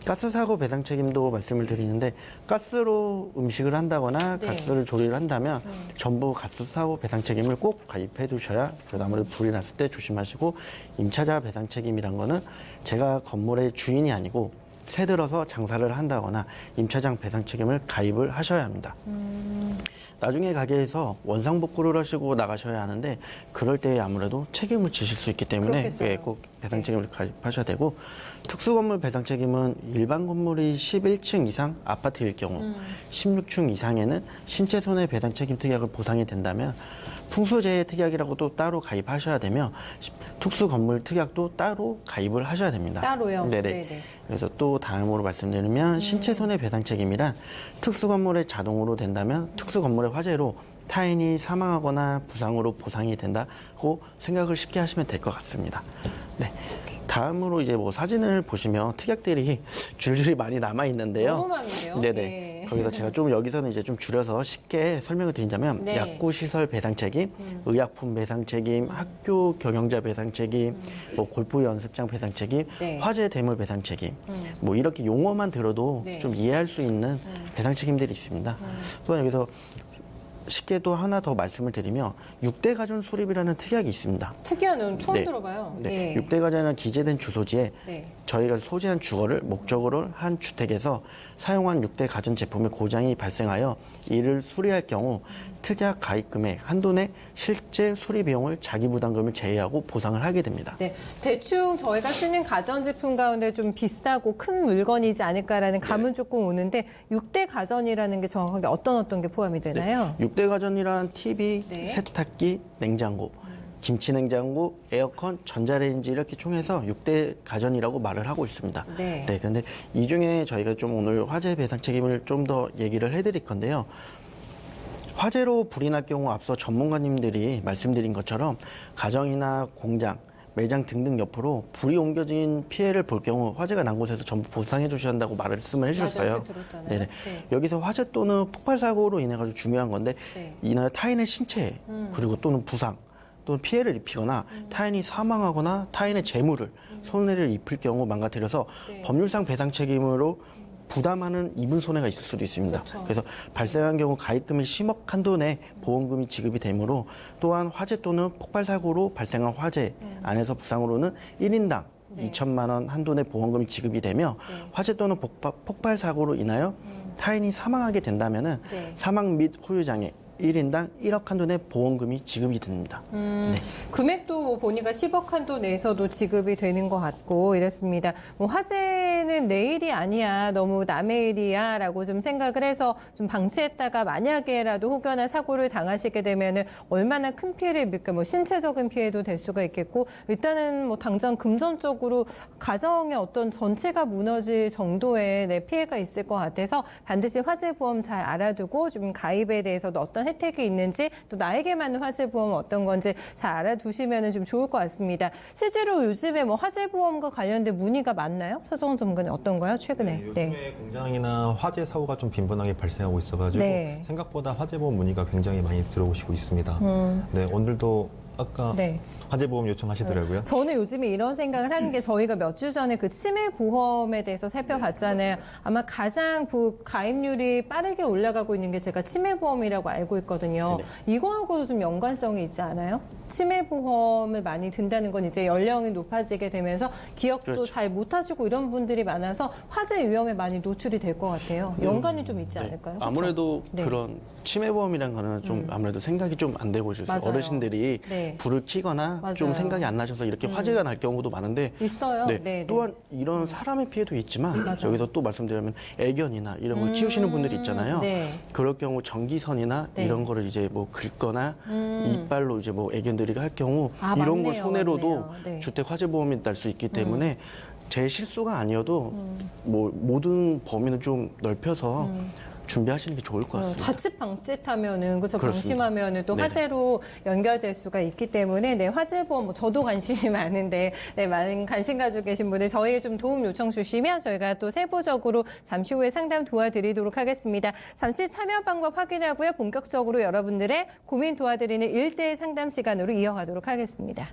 가스 사고 배상 책임도 말씀을 드리는데 가스로 음식을 한다거나 네. 가스를 조리를 한다면 전부 가스 사고 배상 책임을 꼭 가입해 두셔야 그래도 아무래도 불이 났을 때 조심하시고 임차자 배상 책임이란 거는 제가 건물의 주인이 아니고 새 들어서 장사를 한다거나 임차장 배상 책임을 가입을 하셔야 합니다. 나중에 가게에서 원상복구를 하시고 나가셔야 하는데 그럴 때 아무래도 책임을 지실 수 있기 때문에 그렇겠어요. 예, 꼭 배상 책임을 가입하셔야 되고 특수건물 배상 책임은 일반 건물이 11층 이상 아파트일 경우 16층 이상에는 신체 손해 배상 책임 특약을 보상이 된다면 풍수재해 특약이라고도 따로 가입하셔야 되며 특수건물 특약도 따로 가입을 하셔야 됩니다. 따로요? 네네. 네네. 그래서 또 다음으로 말씀드리면 신체 손해배상 책임이란 특수건물에 자동으로 된다면 특수건물의 화재로 타인이 사망하거나 부상으로 보상이 된다고 생각을 쉽게 하시면 될 것 같습니다. 네. 다음으로 이제 뭐 사진을 보시면 특약들이 줄줄이 많이 남아 있는데요. 너무 많은데요? 네네. 네. 거기서 제가 좀 여기서는 이제 좀 줄여서 쉽게 설명을 드리자면 네. 약구 시설 배상 책임, 의약품 배상 책임, 학교 경영자 배상 책임, 뭐 골프 연습장 배상 책임, 네. 화재 대물 배상 책임. 뭐 이렇게 용어만 들어도 네. 좀 이해할 수 있는 배상 책임들이 있습니다. 또한 여기서 쉽게 또 하나 더 말씀을 드리면 6대 가전 수립이라는 특약이 있습니다. 특이한 처음 네. 들어봐요. 네. 예. 6대 가전은 기재된 주소지에 네. 저희가 소재한 주거를 목적으로 한 주택에서 사용한 6대 가전 제품의 고장이 발생하여 이를 수리할 경우 특약 가입 금액 한도 내 실제 수리 비용을 자기 부담금을 제외하고 보상을 하게 됩니다. 네, 대충 저희가 쓰는 가전제품 가운데 좀 비싸고 큰 물건이지 않을까라는 감은 조금 오는데 6대 가전이라는 게 정확하게 어떤 게 포함이 되나요? 6대 가전이란 TV, 네. 세탁기, 냉장고, 김치 냉장고, 에어컨, 전자레인지 이렇게 총해서 6대 가전이라고 말을 하고 있습니다. 네. 근데 이 중에 저희가 좀 오늘 화재 배상 책임을 좀 더 얘기를 해드릴 건데요. 화재로 불이 날 경우 앞서 전문가님들이 말씀드린 것처럼 가정이나 공장, 매장 등등 옆으로 불이 옮겨진 피해를 볼 경우 화재가 난 곳에서 전부 보상해 주셔야 한다고 말씀을 해주셨어요. 맞아요. 들었잖아요. 네네. 네. 여기서 화재 또는 폭발 사고로 인해 가지고 중요한 건데 네. 이날 타인의 신체 그리고 또는 부상 또는 피해를 입히거나 타인이 사망하거나 타인의 재물을 손해를 입힐 경우 망가뜨려서 네. 법률상 배상 책임으로 부담하는 이분 손해가 있을 수도 있습니다. 그렇죠. 그래서 발생한 경우 가입금이 10억 한도 내 보험금이 지급이 되므로 또한 화재 또는 폭발 사고로 발생한 화재 안에서 부상으로는 1인당 네. 2천만 원 한도 내 보험금이 지급이 되며 네. 화재 또는 폭발 사고로 인하여 타인이 사망하게 된다면은 네. 사망 및 후유장애 1인당 1억 한도 내 보험금이 지급이 됩니다. 네. 금액도 뭐 보니까 10억 한도 내에서도 지급이 되는 것 같고 이랬습니다. 뭐 화재는 내 일이 아니야, 너무 남의 일이야 라고 좀 생각을 해서 좀 방치했다가 만약에라도 혹여나 사고를 당하시게 되면은 얼마나 큰 피해를 입을까, 뭐 신체적인 피해도 될 수가 있겠고 일단은 뭐 당장 금전적으로 가정의 어떤 전체가 무너질 정도의 내 피해가 있을 것 같아서 반드시 화재보험 잘 알아두고 좀 가입에 대해서도 어떤 혜택이 있는지 또 나에게 맞는 화재보험은 어떤 건지 잘 알아두시면 좀 좋을 것 같습니다. 실제로 요즘에 뭐 화재보험과 관련된 문의가 많나요? 서정원 전문가님 어떤가요? 최근에. 요즘에 공장이나 화재 사고가 좀 빈번하게 발생하고 있어가지고 네. 생각보다 화재보험 문의가 굉장히 많이 들어오시고 있습니다. 네, 오늘도 아까 네. 화재보험 요청하시더라고요. 저는 요즘에 이런 생각을 하는 게 저희가 몇 주 전에 그 치매 보험에 대해서 살펴봤잖아요. 아마 가장 가입률이 빠르게 올라가고 있는 게 제가 치매 보험이라고 알고 있거든요. 이거하고도 좀 연관성이 있지 않아요? 치매 보험을 많이 든다는 건 이제 연령이 높아지게 되면서 기억도 그렇죠. 잘 못하시고 이런 분들이 많아서 화재 위험에 많이 노출이 될 것 같아요. 연관이 좀 있지 않을까요? 그렇죠? 아무래도 네. 그런 치매보험이라는 거는 좀 아무래도 생각이 좀 안 되고 있어요. 맞아요. 어르신들이 네. 불을 켜거나 좀 맞아요. 생각이 안 나셔서 이렇게 화재가 날 경우도 많은데 있어요. 네. 네, 또한 이런 사람의 피해도 있지만 맞아요. 여기서 또 말씀드리면 애견이나 이런 걸 키우시는 분들이 있잖아요. 네. 그럴 경우 전기선이나 네. 이런 거를 이제 뭐 긁거나 이빨로 이제 뭐 애견들이 할 경우 아, 이런 걸 맞네요. 손해로도 맞네요. 네. 주택 화재 보험이 날 수 있기 때문에 제 실수가 아니어도 뭐 모든 범위는 좀 넓혀서 준비하시는 게 좋을 것 같습니다. 자칫 방짓하면은 그렇죠. 그렇습니다. 방심하면은 또 네네. 화재로 연결될 수가 있기 때문에 네, 화재보험 뭐 저도 관심이 많은데 네, 많은 관심 가지고 계신 분들 저희에 좀 도움 요청 주시면 저희가 또 세부적으로 잠시 후에 상담 도와드리도록 하겠습니다. 잠시 참여 방법 확인하고요. 본격적으로 여러분들의 고민 도와드리는 1대1 상담 시간으로 이어가도록 하겠습니다.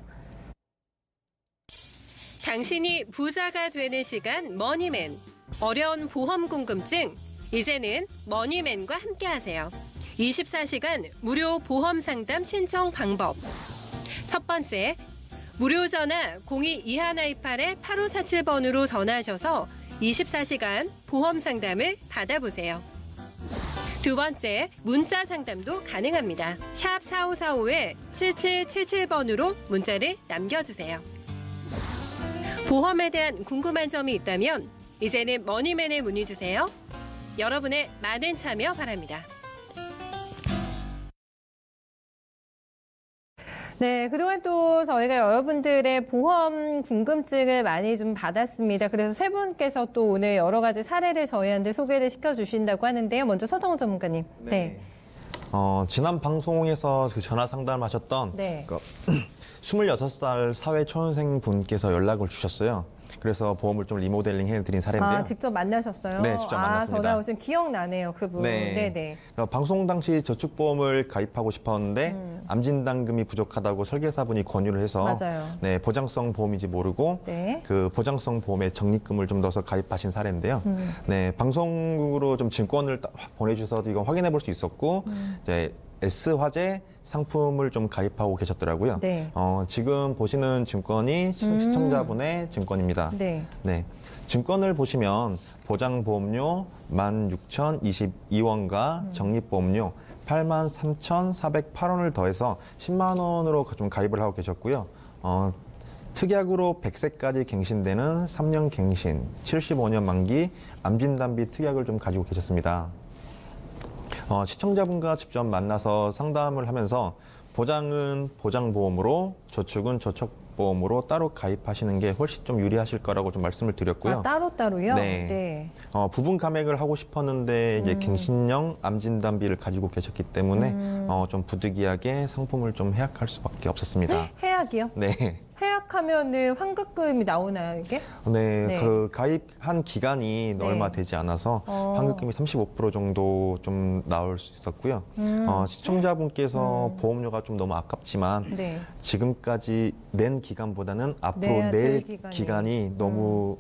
당신이 부자가 되는 시간 머니맨. 어려운 보험 궁금증 이제는 머니맨과 함께하세요. 24시간 무료 보험 상담 신청 방법. 첫 번째, 무료 전화 02-2128-8547번으로 전화하셔서 24시간 보험 상담을 받아보세요. 두 번째, 문자 상담도 가능합니다. 샵 4545-7777번으로 문자를 남겨주세요. 보험에 대한 궁금한 점이 있다면 이제는 머니맨에 문의 주세요. 여러분의 많은 참여 바랍니다. 네, 그동안 또 저희가 여러분들의 보험 궁금증을 많이 좀 받았습니다. 그래서 세 분께서 또 오늘 여러 가지 사례를 저희한테 소개를 시켜주신다고 하는데요. 먼저 서정호 전문가님. 네. 지난 방송에서 그 전화 상담하셨던 네. 26살 사회 초년생 분께서 연락을 주셨어요. 그래서 보험을 좀 리모델링 해드린 사례인데요. 아, 직접 만나셨어요? 네, 직접 만났습니다. 전화 오신 기억나네요, 그분. 네네. 방송 당시 저축보험을 가입하고 싶었는데 암 진단금이 부족하다고 설계사분이 권유를 해서 맞아요. 네, 보장성 보험인지 모르고 네. 그 보장성 보험에 적립금을 좀 넣어서 가입하신 사례인데요. 네, 방송국으로 좀 증권을 보내주셔서 이거 확인해 볼 수 있었고 이제 S화재 상품을 좀 가입하고 계셨더라고요. 네. 지금 보시는 증권이 시청자분의 증권입니다. 네. 네. 증권을 보시면 보장보험료 16,022원과 적립보험료 83,408원을 더해서 10만 원으로 좀 가입을 하고 계셨고요. 특약으로 100세까지 갱신되는 3년 갱신, 75년 만기 암진단비 특약을 좀 가지고 계셨습니다. 시청자분과 직접 만나서 상담을 하면서 보장은 보장보험으로, 저축은 저축보험으로 따로 가입하시는 게 훨씬 좀 유리하실 거라고 좀 말씀을 드렸고요. 아, 따로따로요? 네. 네. 부분 감액을 하고 싶었는데 이제 갱신형 암진단비를 가지고 계셨기 때문에 좀 부득이하게 상품을 좀 해약할 수밖에 없었습니다. 해약이요? 네. 해약하면은 환급금이 나오나요, 이게? 네, 네. 그 가입한 기간이 네. 얼마 되지 않아서 환급금이 35% 정도 좀 나올 수 있었고요. 시청자분께서 보험료가 좀 너무 아깝지만 네. 지금까지 낸 기간보다는 앞으로 내야 될 낼 기간이. 기간이 너무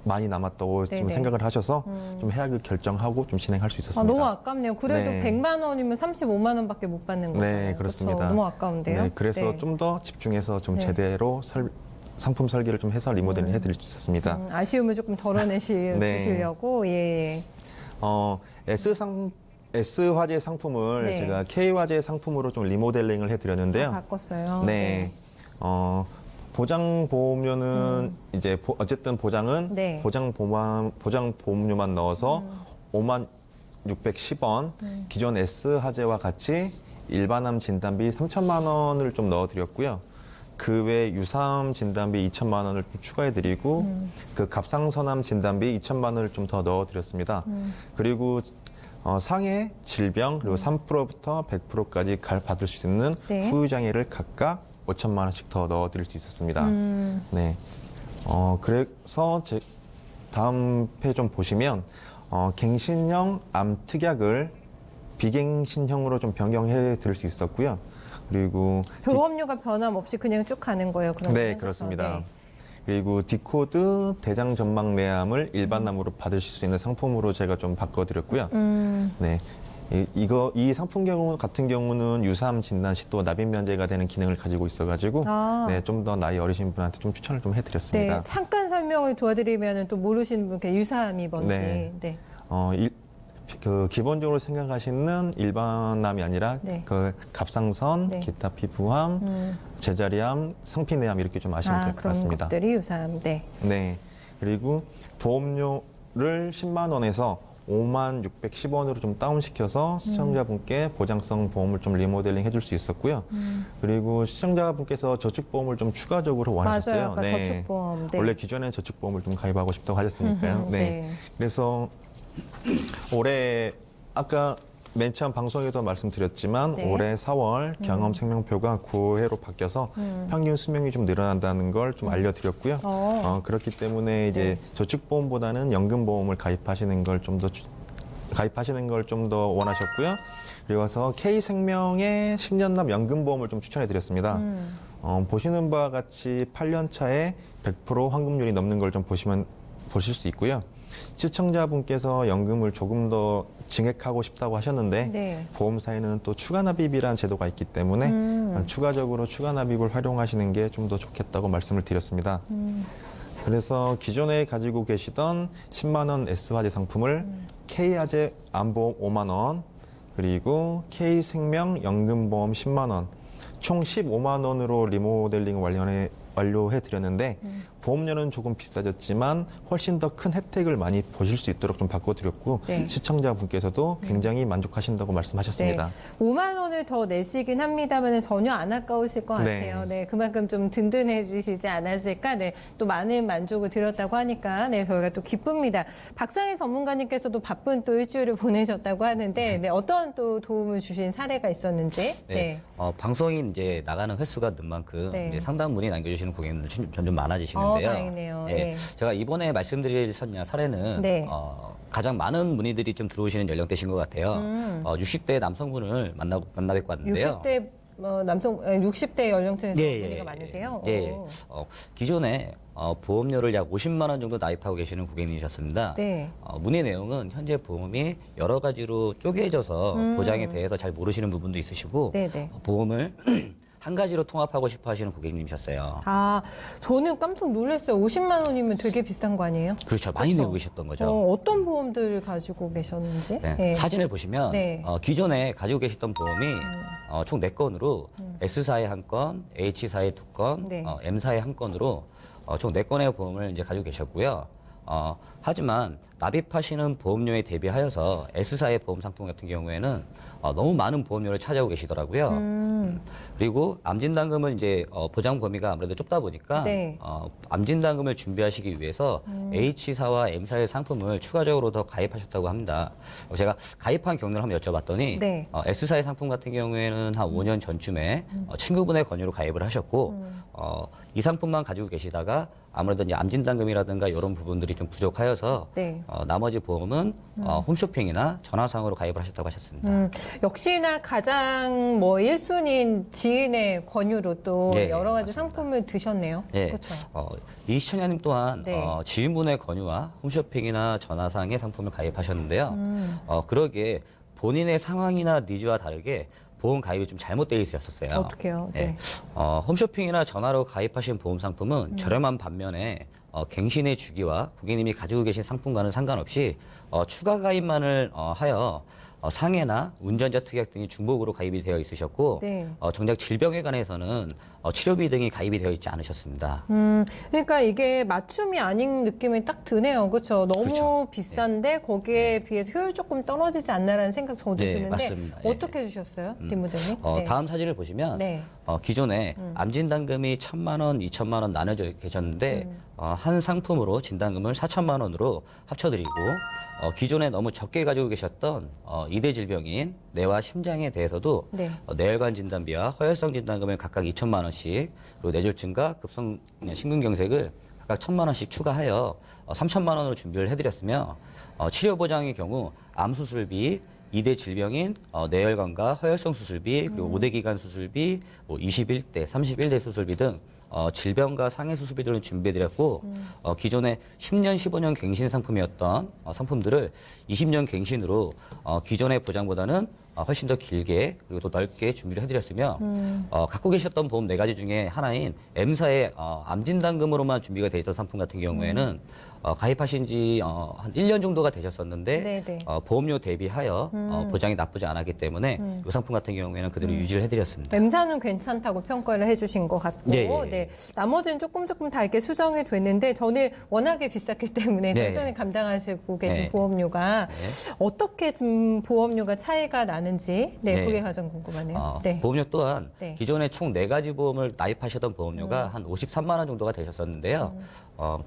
많이 남았다고 좀 네네. 생각을 하셔서 좀 해약을 결정하고 좀 진행할 수 아, 있었습니다. 너무 아깝네요. 그래도 네. 100만 원이면 35만 원밖에 못 받는 거잖아요. 네, 그렇습니다. 그렇죠? 너무 아까운데요. 네, 그래서 네. 좀 더 집중해서 좀 네. 제대로 상품 설계를 좀 해서 리모델링 해드릴 수 있었습니다. 아쉬움을 조금 덜어내시려고 네. 예. S화재 상품을 네. 제가 K화재 상품으로 좀 리모델링을 해드렸는데요. 바꿨어요. 네. 보장 보험료는 이제 어쨌든 보장은 네. 보장 보험료만 넣어서 5만 610원, 기존 S화재와 같이 일반암 진단비 3천만 원을 좀 넣어드렸고요. 그 외 유사암 진단비 2천만 원을 좀 추가해드리고 그 갑상선암 진단비 2천만 원을 좀 더 넣어드렸습니다. 그리고 상해, 질병, 그리고 3%부터 100%까지 받을 수 있는 네. 후유장애를 각각 5천만 원씩 더 넣어드릴 수 있었습니다. 네. 그래서 다음 회 좀 보시면 갱신형 암 특약을 비갱신형으로 좀 변경해 드릴 수 있었고요. 그리고 보험료가 변함없이 그냥 쭉 가는 거예요. 그러면 네, 그렇습니다. 그리고 디코드 대장 전막 내암을 일반암으로 받으실 수 있는 상품으로 제가 좀 바꿔드렸고요. 네. 이 상품 경우 같은 경우는 유사암 진단 시 또 납입 면제가 되는 기능을 가지고 있어가지고 네, 좀 더 나이 어리신 분한테 좀 추천을 좀 해드렸습니다. 네, 잠깐 설명을 도와드리면 또 모르시는 분께 유사암이 뭔지. 네. 네. 그 기본적으로 생각하시는 일반암이 아니라 네. 그 갑상선, 네. 기타 피부암, 제자리암, 상피내암 이렇게 좀 아시면 될 것 그런 같습니다. 것들이 유사암. 네. 네. 그리고 보험료를 10만 원에서 5만 610원으로 좀 다운시켜서 시청자분께 보장성 보험을 좀 리모델링 해줄 수 있었고요. 그리고 시청자분께서 저축보험을 좀 추가적으로 원하셨어요. 맞아요. 아까 저축보험. 네. 원래 기존에 저축보험을 좀 가입하고 싶다고 하셨으니까요. 네. 그래서 올해 아까 맨 처음 방송에서 말씀드렸지만 네. 올해 4월 경험 생명표가 9회로 바뀌어서 평균 수명이 좀 늘어난다는 걸 좀 알려드렸고요. 그렇기 때문에 이제 저축보험보다는 연금보험을 가입하시는 걸 좀 더 원하셨고요. 그리고서 K생명의 10년납 연금보험을 좀 추천해드렸습니다. 보시는 바와 같이 8년 차에 100% 환급률이 넘는 걸 좀 보실 수 있고요. 시청자분께서 연금을 조금 더 증액하고 싶다고 하셨는데 네. 보험사에는 또 추가납입이라는 제도가 있기 때문에 추가적으로 추가납입을 활용하시는 게 좀 더 좋겠다고 말씀을 드렸습니다. 그래서 기존에 가지고 계시던 10만 원 S화재 상품을 K화재 암보험 5만 원, 그리고 K생명 연금보험 10만 원, 총 15만 원으로 리모델링 완료해 드렸는데 보험료는 조금 비싸졌지만 훨씬 더 큰 혜택을 많이 보실 수 있도록 좀 바꿔드렸고 네. 시청자분께서도 굉장히 만족하신다고 말씀하셨습니다. 5만 원을 더 내시긴 합니다만 전혀 안 아까우실 것 네. 같아요. 네, 그만큼 좀 든든해지시지 않았을까. 네, 또 많은 만족을 드렸다고 하니까 네, 저희가 또 기쁩니다. 박상희 전문가님께서도 바쁜 또 일주일을 보내셨다고 하는데 네, 어떤 또 도움을 주신 사례가 있었는지. 네. 방송이 이제 나가는 횟수가 는 만큼 네. 이제 상담 문의 남겨주시는 고객님들 점점 많아지시는데요. 다행이네요. 예, 네. 제가 이번에 말씀드릴 사례는 네. 가장 많은 문의들이 좀 들어오시는 연령대신 것 같아요. 60대 남성분을 만나 뵙고 왔는데요. 60대 남성 60대 연령층에서 예, 문의가 예, 많으세요? 예. 오. 기존에 보험료를 약 50만 원 정도 납입하고 계시는 고객님이셨습니다. 네. 문의 내용은 현재 보험이 여러 가지로 쪼개져서 보장에 대해서 잘 모르시는 부분도 있으시고 네네. 보험을 한 가지로 통합하고 싶어 하시는 고객님이셨어요. 아, 저는 깜짝 놀랐어요. 50만 원이면 되게 비싼 거 아니에요? 그렇죠. 많이 그렇죠. 내고 계셨던 거죠. 어떤 보험들을 가지고 계셨는지? 네, 네. 사진을 보시면 네. 기존에 가지고 계셨던 보험이 총 4건으로 S사에 1건, H사에 2건, 네. M사에 1건으로 총 4건의 보험을 이제 가지고 계셨고요. 하지만 납입하시는 보험료에 대비하여서 S사의 보험 상품 같은 경우에는 너무 많은 보험료를 차지하고 계시더라고요. 그리고 암진단금은 이제 보장 범위가 아무래도 좁다 보니까 네. 암진단금을 준비하시기 위해서 H사와 M사의 상품을 추가적으로 더 가입하셨다고 합니다. 제가 가입한 경로를 한번 여쭤봤더니 네. S사의 상품 같은 경우에는 한 5년 전쯤에 친구분의 권유로 가입을 하셨고 이 상품만 가지고 계시다가 아무래도 이제 암진단금이라든가 이런 부분들이 좀 부족하여서 네. 나머지 보험은 홈쇼핑이나 전화상으로 가입을 하셨다고 하셨습니다. 역시나 가장 뭐 1순위인 지인의 권유로 또 네, 여러 가지 맞습니다. 상품을 드셨네요. 네. 그렇죠. 이 시청자님 또한 네. 지인분의 권유와 홈쇼핑이나 전화상의 상품을 가입하셨는데요. 그러기에 본인의 상황이나 니즈와 다르게 보험 가입이 좀 잘못되어 있었어요. 어떡해요? 네. 홈쇼핑이나 전화로 가입하신 보험 상품은 저렴한 반면에 갱신의 주기와 고객님이 가지고 계신 상품과는 상관없이 추가 가입만을 하여 상해나 운전자 특약 등이 중복으로 가입이 되어 있으셨고 네. 정작 질병에 관해서는 치료비 등이 가입이 되어 있지 않으셨습니다. 그러니까 이게 맞춤이 아닌 느낌이 딱 드네요. 그렇죠. 너무 그렇죠. 비싼데 거기에 비해서 효율 조금 떨어지지 않나라는 생각 저도 네, 드는데 맞습니다. 예. 어떻게 해주셨어요, 김무대님? 네. 다음 사진을 보시면 네. 기존에 암진단금이 1,000만 원, 2,000만 원 나눠져 계셨는데 한 상품으로 진단금을 4,000만 원으로 합쳐드리고 기존에 너무 적게 가지고 계셨던 2대 질병인 뇌와 심장에 대해서도 네. 뇌혈관 진단비와 허혈성 진단금을 각각 2,000만 원씩 그리고 뇌졸중과 급성 심근경색을 각각 1,000만 원씩 추가하여 3,000만 원으로 준비를 해드렸으며 치료 보장의 경우 암 수술비 2대 질병인 뇌혈관과 허혈성 수술비 그리고 5대 기관 수술비, 뭐 21대, 31대 수술비 등 질병과 상해 수술비들을 준비해드렸고 기존에 10년, 15년 갱신 상품이었던 상품들을 20년 갱신으로 기존의 보장보다는 훨씬 더 길게 그리고 더 넓게 준비를 해드렸으며 갖고 계셨던 보험 4가지 중에 하나인 M사의 암진단금으로만 준비가 돼 있던 상품 같은 경우에는 가입하신 지 한 1년 정도가 되셨었는데 네네. 보험료 대비하여 보장이 나쁘지 않았기 때문에 이 상품 같은 경우에는 그대로 유지를 해드렸습니다. M사는 괜찮다고 평가를 해주신 것 같고, 예, 예, 예. 네. 나머지는 조금 다 이렇게 수정이 됐는데, 저는 워낙에 비쌌기 때문에 네. 천천히 감당하시고 계신 네. 보험료가 어떻게 좀 보험료가 차이가 나는지, 네, 네. 그게 가장 궁금하네요. 네. 보험료 또한 네. 기존에 총 4가지 보험을 나입하셨던 보험료가 한 53만 원 정도가 되셨었는데요.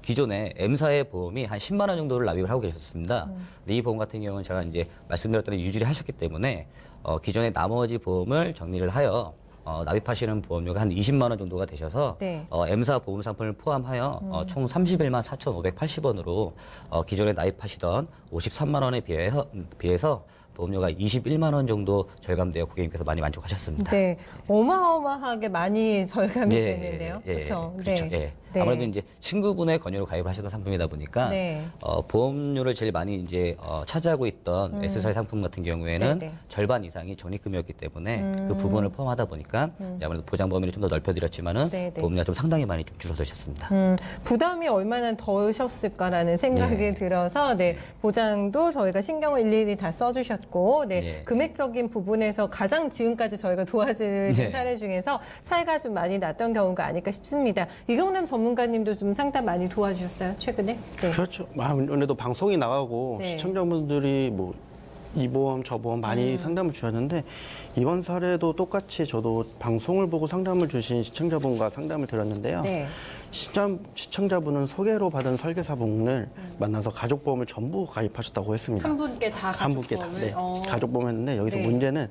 기존에 M사의 보험이 한 10만 원 정도를 납입을 하고 계셨습니다. 근데 이 보험 같은 경우는 제가 이제 말씀드렸던 유지를 하셨기 때문에 기존의 나머지 보험을 정리를 하여 납입하시는 보험료가 한 20만 원 정도가 되셔서 네. M사 보험 상품을 포함하여 총 31만 4,580원으로 기존에 나입하시던 53만 원에 비해서 보험료가 21만 원 정도 절감되어 고객님께서 많이 만족하셨습니다. 네, 어마어마하게 많이 절감이 예, 됐는데요. 예, 그렇죠. 그렇죠. 네. 예. 네. 아무래도 이제 친구분의 권유로 가입을 하셨던 상품이다 보니까 네. 보험료를 제일 많이 이제 차지하고 있던 S사의 상품 같은 경우에는 네, 네. 절반 이상이 적립금이었기 때문에 그 부분을 포함하다 보니까 이제 아무래도 보장 범위를 좀 더 넓혀드렸지만은 네, 네. 보험료가 좀 상당히 많이 좀 줄어드셨습니다. 부담이 얼마나 덜으셨을까라는 생각이 네. 들어서 네, 보장도 저희가 신경을 일일이 다 써주셨고 싶고, 네, 예. 금액적인 부분에서 가장 지금까지 저희가 도와드린 네. 사례 중에서 차이가 좀 많이 났던 경우가 아닐까 싶습니다. 이경남 전문가님도 좀 상담 많이 도와주셨어요, 최근에? 네. 그렇죠. 아무래도 방송이 나가고 네. 시청자분들이 뭐 이 보험 저 보험 많이 상담을 주셨는데 이번 사례도 똑같이 저도 방송을 보고 상담을 주신 시청자분과 상담을 드렸는데요. 네. 시청자분은 소개로 받은 설계사분을 만나서 가족보험을 전부 가입하셨다고 했습니다. 한 분께 다 한 분께 다. 가족보험을? 네. 가족보험 했는데 여기서 네. 문제는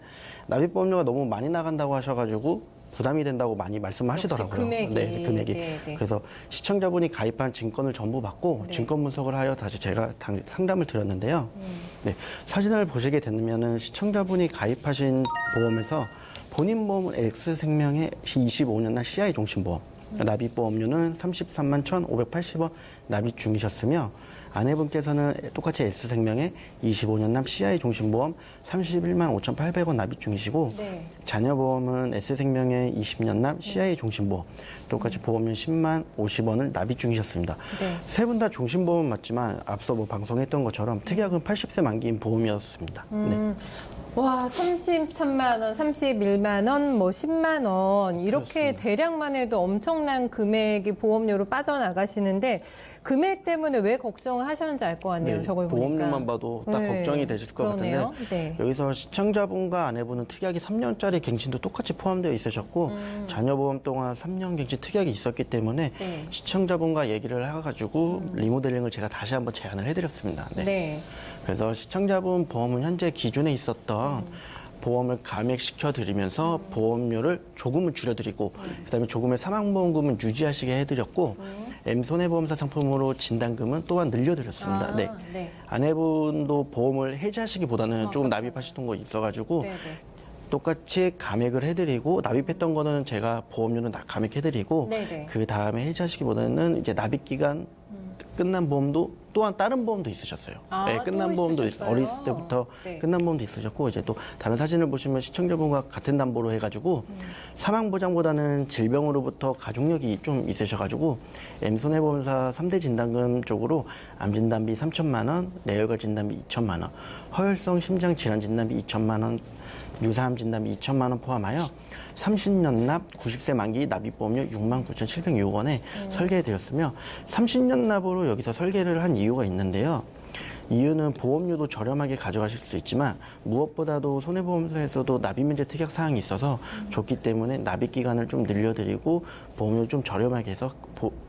납입보험료가 너무 많이 나간다고 하셔가지고 부담이 된다고 많이 말씀하시더라고요. 역시 금액이. 네, 금액이. 네, 네. 그래서 시청자분이 가입한 증권을 전부 받고 네. 증권 분석을 하여 다시 제가 상담을 드렸는데요. 네, 사진을 보시게 되면은 시청자분이 가입하신 보험에서 본인 보험은 X생명의 25년날 CI 종신보험, 납입보험료는 33만 1,580원 납입 중이셨으며 아내분께서는 똑같이 S생명의 25년납 CI 종신보험 31만 5,800원 납입 중이시고 네. 자녀보험은 S생명의 20년납 CI 종신보험 똑같이 보험료 10만 50원을 납입 중이셨습니다. 네. 세 분 다 종신보험은 맞지만 앞서 뭐 방송했던 것처럼 특약은 80세 만기인 보험이었습니다. 네. 와, 33만 원, 31만 원, 뭐 10만 원 이렇게 대략만 해도 엄청난 금액이 보험료로 빠져나가시는데 금액 때문에 왜 걱정을 하셨는지 알 것 같네요. 저걸 보니까. 보험료만 봐도 딱 네, 걱정이 되실 것 그러네요. 같은데 네. 여기서 시청자분과 아내분은 특약이 3년짜리 갱신도 똑같이 포함되어 있으셨고 자녀보험 동안 3년 갱신 특약이 있었기 때문에 네. 시청자분과 얘기를 해가지고 리모델링을 제가 다시 한번 제안을 해드렸습니다. 네. 네. 그래서 시청자분 보험은 현재 기존에 있었던 보험을 감액시켜 드리면서 보험료를 조금은 줄여드리고 그다음에 조금의 사망보험금은 유지하시게 해드렸고 M손해보험사 상품으로 진단금은 또한 늘려드렸습니다. 아, 네. 네. 아내분도 보험을 해지하시기보다는 조금 납입하셨던 거 있어가지고 네, 네. 똑같이 감액을 해드리고 납입했던 거는 제가 보험료는 다 감액해드리고 네네. 그 다음에 해지하시기보다는 이제 납입 기간 끝난 보험도 또한 다른 보험도 있으셨어요. 아, 네, 끝난 또 보험도 있으셨어요? 어렸을 때부터 네. 끝난 보험도 있으셨고 이제 또 다른 사진을 보시면 시청자분과 같은 담보로 해가지고 사망 보장보다는 질병으로부터 가족력이 좀 있으셔가지고 M손해보험사 3대 진단금 쪽으로 암 진단비 3천만 원, 뇌혈관 진단비 2천만 원, 허혈성 심장 질환 진단비 2천만 원, 유사암 진단비 2천만 원 포함하여 30년 납 90세 만기 납입보험료 69,706원에 설계되었으며 30년 납으로 여기서 설계를 한 이유가 있는데요. 이유는 보험료도 저렴하게 가져가실 수 있지만 무엇보다도 손해보험사에서도 납입면제 특약 사항이 있어서 좋기 때문에 납입 기간을 좀 늘려드리고 보험료 좀 저렴하게 해서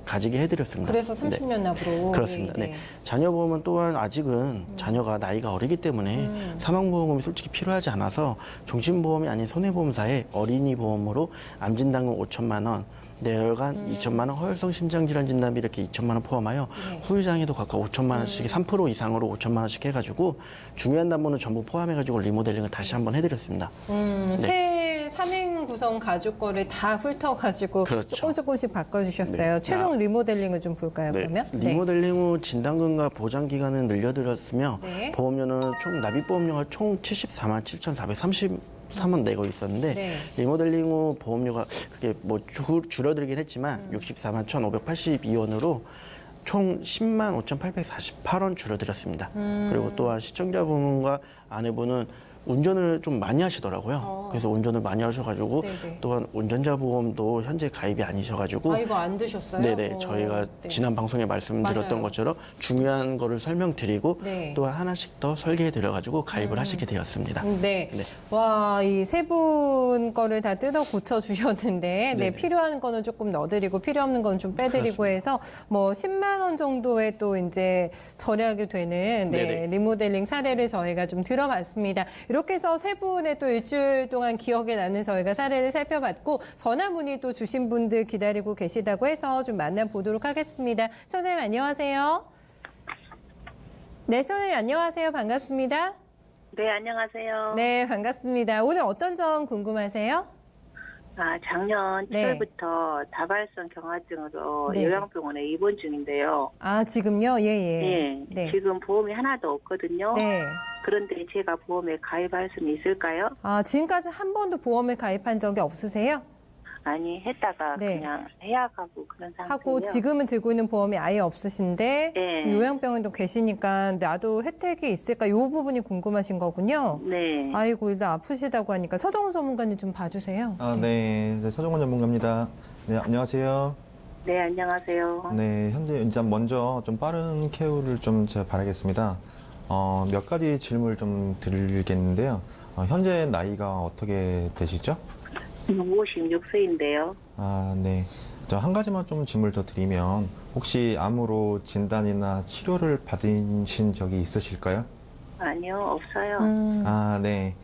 가지게 해드렸습니다. 그래서 30년 납으로. 그렇습니다. 네, 네. 네. 자녀보험은 또한 아직은 자녀가 나이가 어리기 때문에 사망보험금이 솔직히 필요하지 않아서 종신보험이 아닌 손해보험사에 어린이 보험으로 암진단금 5천만 원, 뇌혈관 2천만 원, 허혈성 심장질환 진단비 이렇게 2천만 원 포함하여 네. 후유장애도 각각 5천만 원씩 3% 이상으로 5천만 원씩 해가지고 중요한 담보는 전부 포함해가지고 리모델링을 다시 한번 해드렸습니다. 새 3인 구성 가족 거를 다 훑어가지고 그렇죠. 조금씩 바꿔주셨어요. 네. 최종 리모델링을 좀 볼까요, 네, 그러면? 리모델링 후 진단금과 보장 기간은 늘려드렸으며 네. 보험료는 총 납입보험료가 총 74만 7,433원 내고 있었는데 네. 리모델링 후 보험료가 그게 뭐 줄어들긴 했지만 64만 1,582원으로 총 10만 5,848원 줄어들었습니다. 그리고 또한 시청자분과 아내분은 운전을 좀 많이 하시더라고요. 그래서 운전을 많이 하셔가지고 네네. 또한 운전자 보험도 현재 가입이 아니셔가지고 아, 이거 안 드셨어요? 네네, 저희가 네. 지난 방송에 말씀드렸던 맞아요. 것처럼 중요한 거를 설명드리고 네. 또 하나씩 더 설계해드려가지고 가입을 하시게 되었습니다. 네. 네. 와, 이 세 분 거를 다 뜯어 고쳐 주셨는데, 네, 네네. 필요한 거는 조금 넣어드리고, 필요 없는 건 좀 빼드리고 해서, 뭐, 10만 원 정도의 또 이제 절약이 되는, 네, 네네. 리모델링 사례를 저희가 좀 들어봤습니다. 이렇게 해서 세 분의 또 일주일 동안 기억에 나는 저희가 사례를 살펴봤고, 전화 문의 또 주신 분들 기다리고 계시다고 해서 좀 만나보도록 하겠습니다. 선생님, 안녕하세요. 네, 선생님, 안녕하세요. 반갑습니다. 네, 안녕하세요. 네, 반갑습니다. 오늘 어떤 점 궁금하세요? 아, 작년 네. 7월부터 다발성 경화증으로 네. 요양병원에 입원 중인데요. 아, 지금요? 예, 예. 네, 네. 지금 보험이 하나도 없거든요. 네. 그런데 제가 보험에 가입할 수는 있을까요? 아, 지금까지 한 번도 보험에 가입한 적이 없으세요? 아니 했다가 네. 그냥 해약하고 그런 상태예요. 하고 지금은 들고 있는 보험이 아예 없으신데 네. 지금 요양병원도 계시니까 나도 혜택이 있을까? 이 부분이 궁금하신 거군요. 네. 아이고 일단 아프시다고 하니까 서정훈 전문가님 좀 봐주세요. 네, 서정원 전문가입니다. 네, 안녕하세요. 네, 안녕하세요. 네, 현재 일단 먼저 좀 빠른 케어를 좀 제가 바라겠습니다. 몇 가지 질문을 좀 드리겠는데요. 현재 나이가 어떻게 되시죠? 56세인데요. 아, 네. 저 한 가지만 좀 질문을 더 드리면 혹시 암으로 진단이나 치료를 받으신 적이 있으실까요? 아니요, 없어요. 아, 네.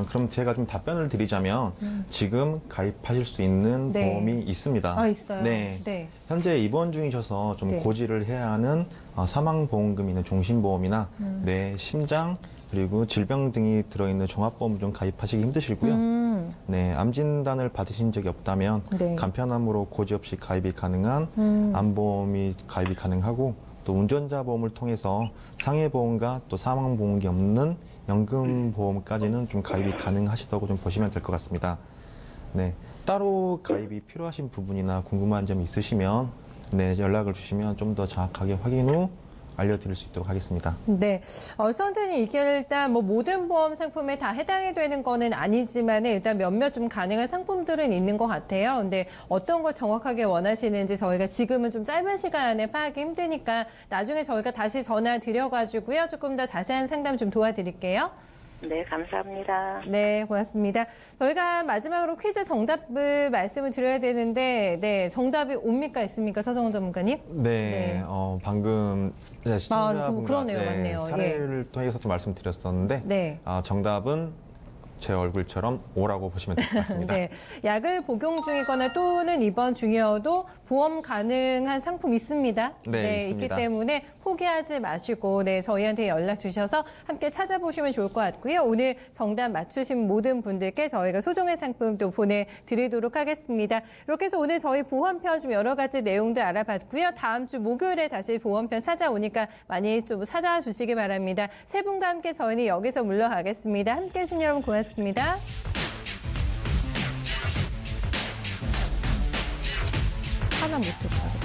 그럼 제가 좀 답변을 드리자면 지금 가입하실 수 있는 네. 보험이 있습니다. 아 있어요. 네. 네. 현재 입원 중이셔서 좀 네. 고지를 해야 하는 사망보험금 있는 종신보험이나 뇌, 심장, 그리고 질병 등이 들어있는 종합보험 좀 가입하시기 힘드시고요. 네, 암 진단을 받으신 적이 없다면 네. 간편함으로 고지 없이 가입이 가능한 암보험이 가입이 가능하고 또 운전자 보험을 통해서 상해보험과 또 사망보험이 없는 연금보험까지는 좀 가입이 가능하시다고 좀 보시면 될 것 같습니다. 네, 따로 가입이 필요하신 부분이나 궁금한 점이 있으시면 네, 연락을 주시면 좀 더 정확하게 확인 후 알려드릴 수 있도록 하겠습니다. 네. 선생님, 이게 일단 뭐 모든 보험 상품에 다 해당이 되는 거는 아니지만 일단 몇몇 좀 가능한 상품들은 있는 것 같아요. 근데 어떤 걸 정확하게 원하시는지 저희가 지금은 좀 짧은 시간 안에 파악이 힘드니까 나중에 저희가 다시 전화 드려가지고요. 조금 더 자세한 상담 좀 도와드릴게요. 네, 감사합니다. 네, 고맙습니다. 저희가 마지막으로 퀴즈 정답을 말씀을 드려야 되는데, 네, 정답이 옵니까? 있습니까? 서정훈 전문가님? 네, 방금 시청자분과 그러네요. 맞네요. 사례를 통해서 좀 말씀드렸었는데 네. 정답은 제 얼굴처럼 O라고 보시면 될 것 같습니다. 네, 약을 복용 중이거나 또는 입원 중이어도 보험 가능한 상품 있습니다. 네, 있기 있습니다. 때문에 포기하지 마시고 저희한테 연락 주셔서 함께 찾아보시면 좋을 것 같고요. 오늘 정답 맞추신 모든 분들께 저희가 소정의 상품 또 보내드리도록 하겠습니다. 이렇게 해서 오늘 저희 보험편 좀 여러 가지 내용들 알아봤고요. 다음 주 목요일에 다시 보험편 찾아오니까 많이 좀 찾아주시기 바랍니다. 세 분과 함께 저희는 여기서 물러가겠습니다. 함께 해주신 여러분 고맙습니다. 하나 못 했다.